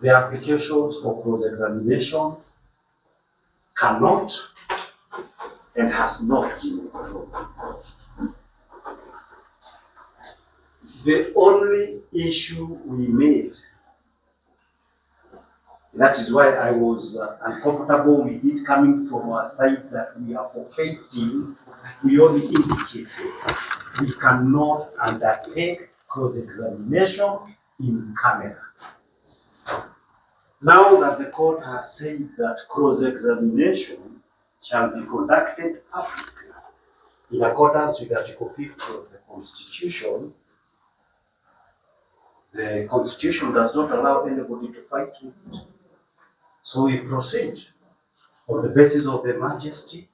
the applications for cross-examination cannot and has not been approved. The only issue we made, that is why I was uncomfortable with it coming from our side that we are forfeiting, we only indicated we cannot undertake cross-examination in camera. Now that the court has said that cross-examination shall be conducted publicly in accordance with Article 50 of the Constitution, the Constitution does not allow anybody to fight with it. So we proceed on the basis of the majesty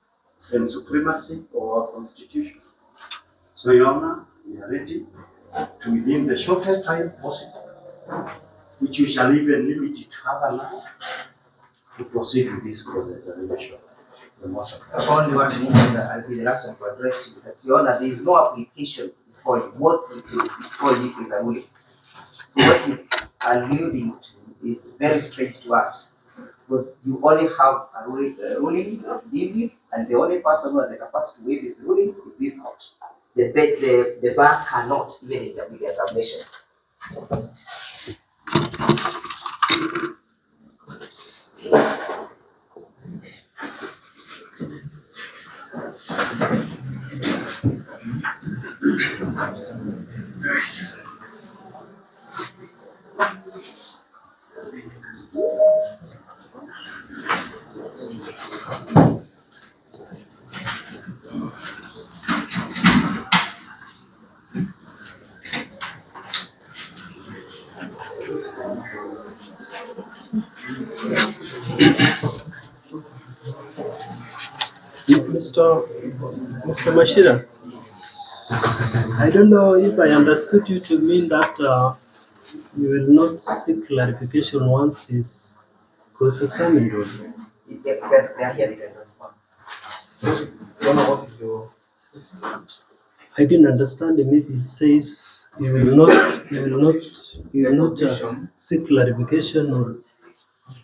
and supremacy of our Constitution. So, Your Honor, we are ready to, within the shortest time possible, which we shall even limit it further now, to proceed with this cross-examination. Only one thing, I'll be the last one to address you, that Your Honor, there is no application before you. What it is before you is a will. So what is alluding to is very strange to us, because you only have a ruling give you, and the only person who has the capacity to waive this ruling is this court. The bar cannot even interpret their submissions. Mr. Mashira, I don't know if I understood you to mean that you will not seek clarification once it's cross-examined. I didn't understand him if he says you will not seek clarification or.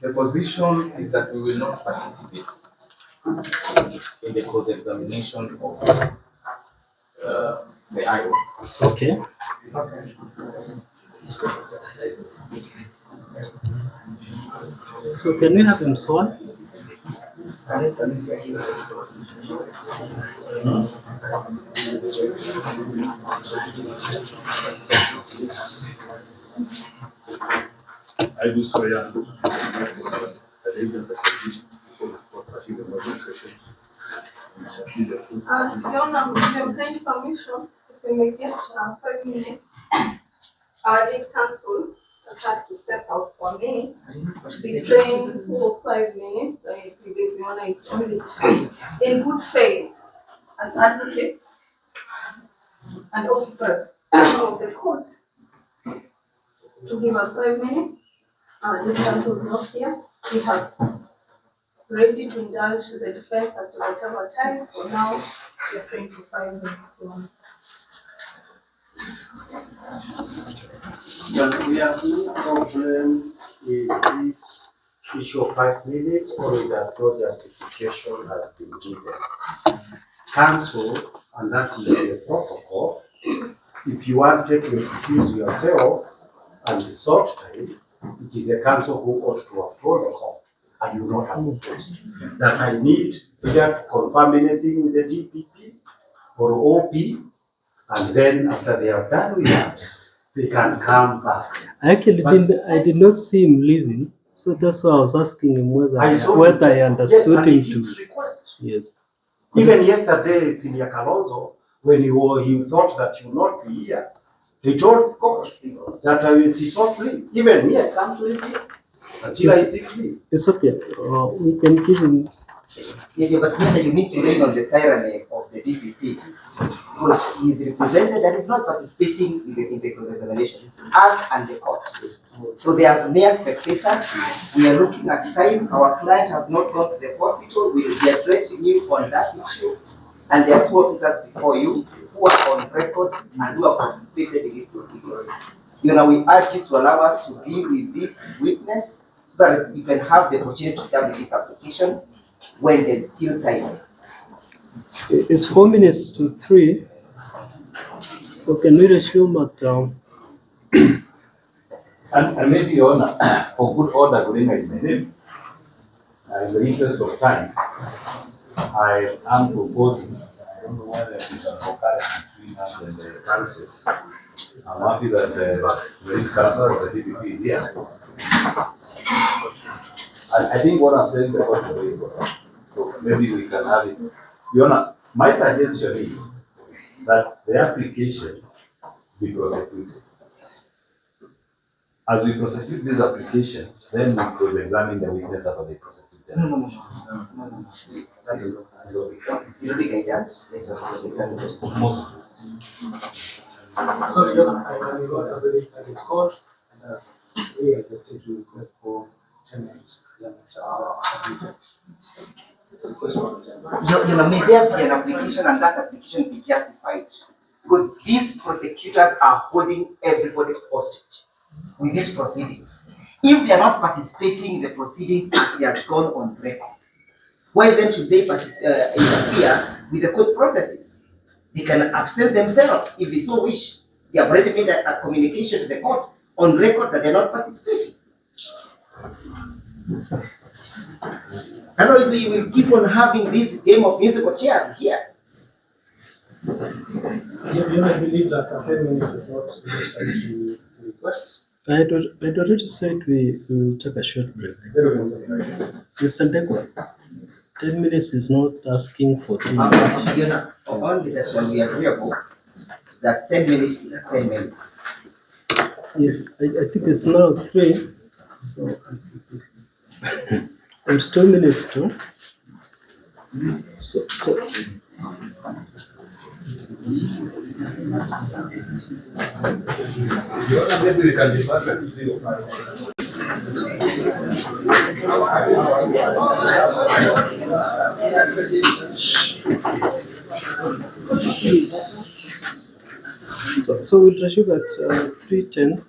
The position is that we will not participate in the cross-examination of the IO. Okay. So can we have him sworn? I do swear. I think that the condition for the modification. Your Honor, with your kind permission, if we may get 5 minutes, our lead counsel has had to step out for a minute. Between 2 or 5 minutes, I believe, Your Honor, it's only in good faith as advocates and officers of the court to give us 5 minutes. Our lead counsel is not here. We have ready to indulge the defense at whatever time. For now, we are praying for 5 minutes. But we have no problem with this issue of 5 minutes or that no justification has been given. Counsel, and that is the protocol, if you wanted to excuse yourself and sought time, it is a counsel who ought to have told the court, and you not have opposed. That I need either to confirm anything with the DPP or OP, and then after they have done with that, they can come back. I did not see him leaving, so that's why I was asking him whether I understood him to request. Yes. Even yesterday, Senior Kalonzo, when he thought that you would not be here, he told God that he sought leave. Even me, I can't leave here until I seek leave. It's okay. We can give him. Yeah, but here you need to lean on the tyranny of the DPP, because he is represented and is not participating in the cross-examination. Us and the court. So they are mere spectators. We are looking at time. Our client has not gone to the hospital. We will be addressing you on that issue. And there are 2 officers before you who are on record and who have participated in these proceedings. You know, we urge you to allow us to be with this witness so that you can have the opportunity to come with this application when there's still time. It's 4 minutes to 3. So can we resume at And maybe, Your Honor, for good order, good evening, my name. In the interest of time, I am proposing, I don't know whether it is a concurrent between us and the councils. I'm happy that the lead council of the DPP is here. I think what I'm saying is very important. So maybe we can have it. Your Honor, my suggestion is that the application be prosecuted. As we prosecute this application, then we cross-examine the witness after they prosecute them. No. You know the guidance, let us cross-examine the witness. So, Your Honor, I can go to the it's court and we are just to request for 10 minutes. You know, may there be an application and that application be justified? Because these prosecutors are holding everybody hostage with these proceedings. If they are not participating in the proceedings, it has gone on record. Why then should they interfere with the court processes? They can absent themselves if they so wish. They have already made a communication to the court on record that they are not participating. Otherwise, we will keep on having this game of musical chairs here. You don't believe that 10 minutes is not sufficient to request? I had already said we will take a short break. Mr. Ndekwa, 10 minutes is not asking for too much. Only that when we are agreeable, that 10 minutes is 10 minutes. Yes, I think it's now 3. So it's 2 minutes too. So Maybe we can depart at 3:05. So we'll resume at 3:10.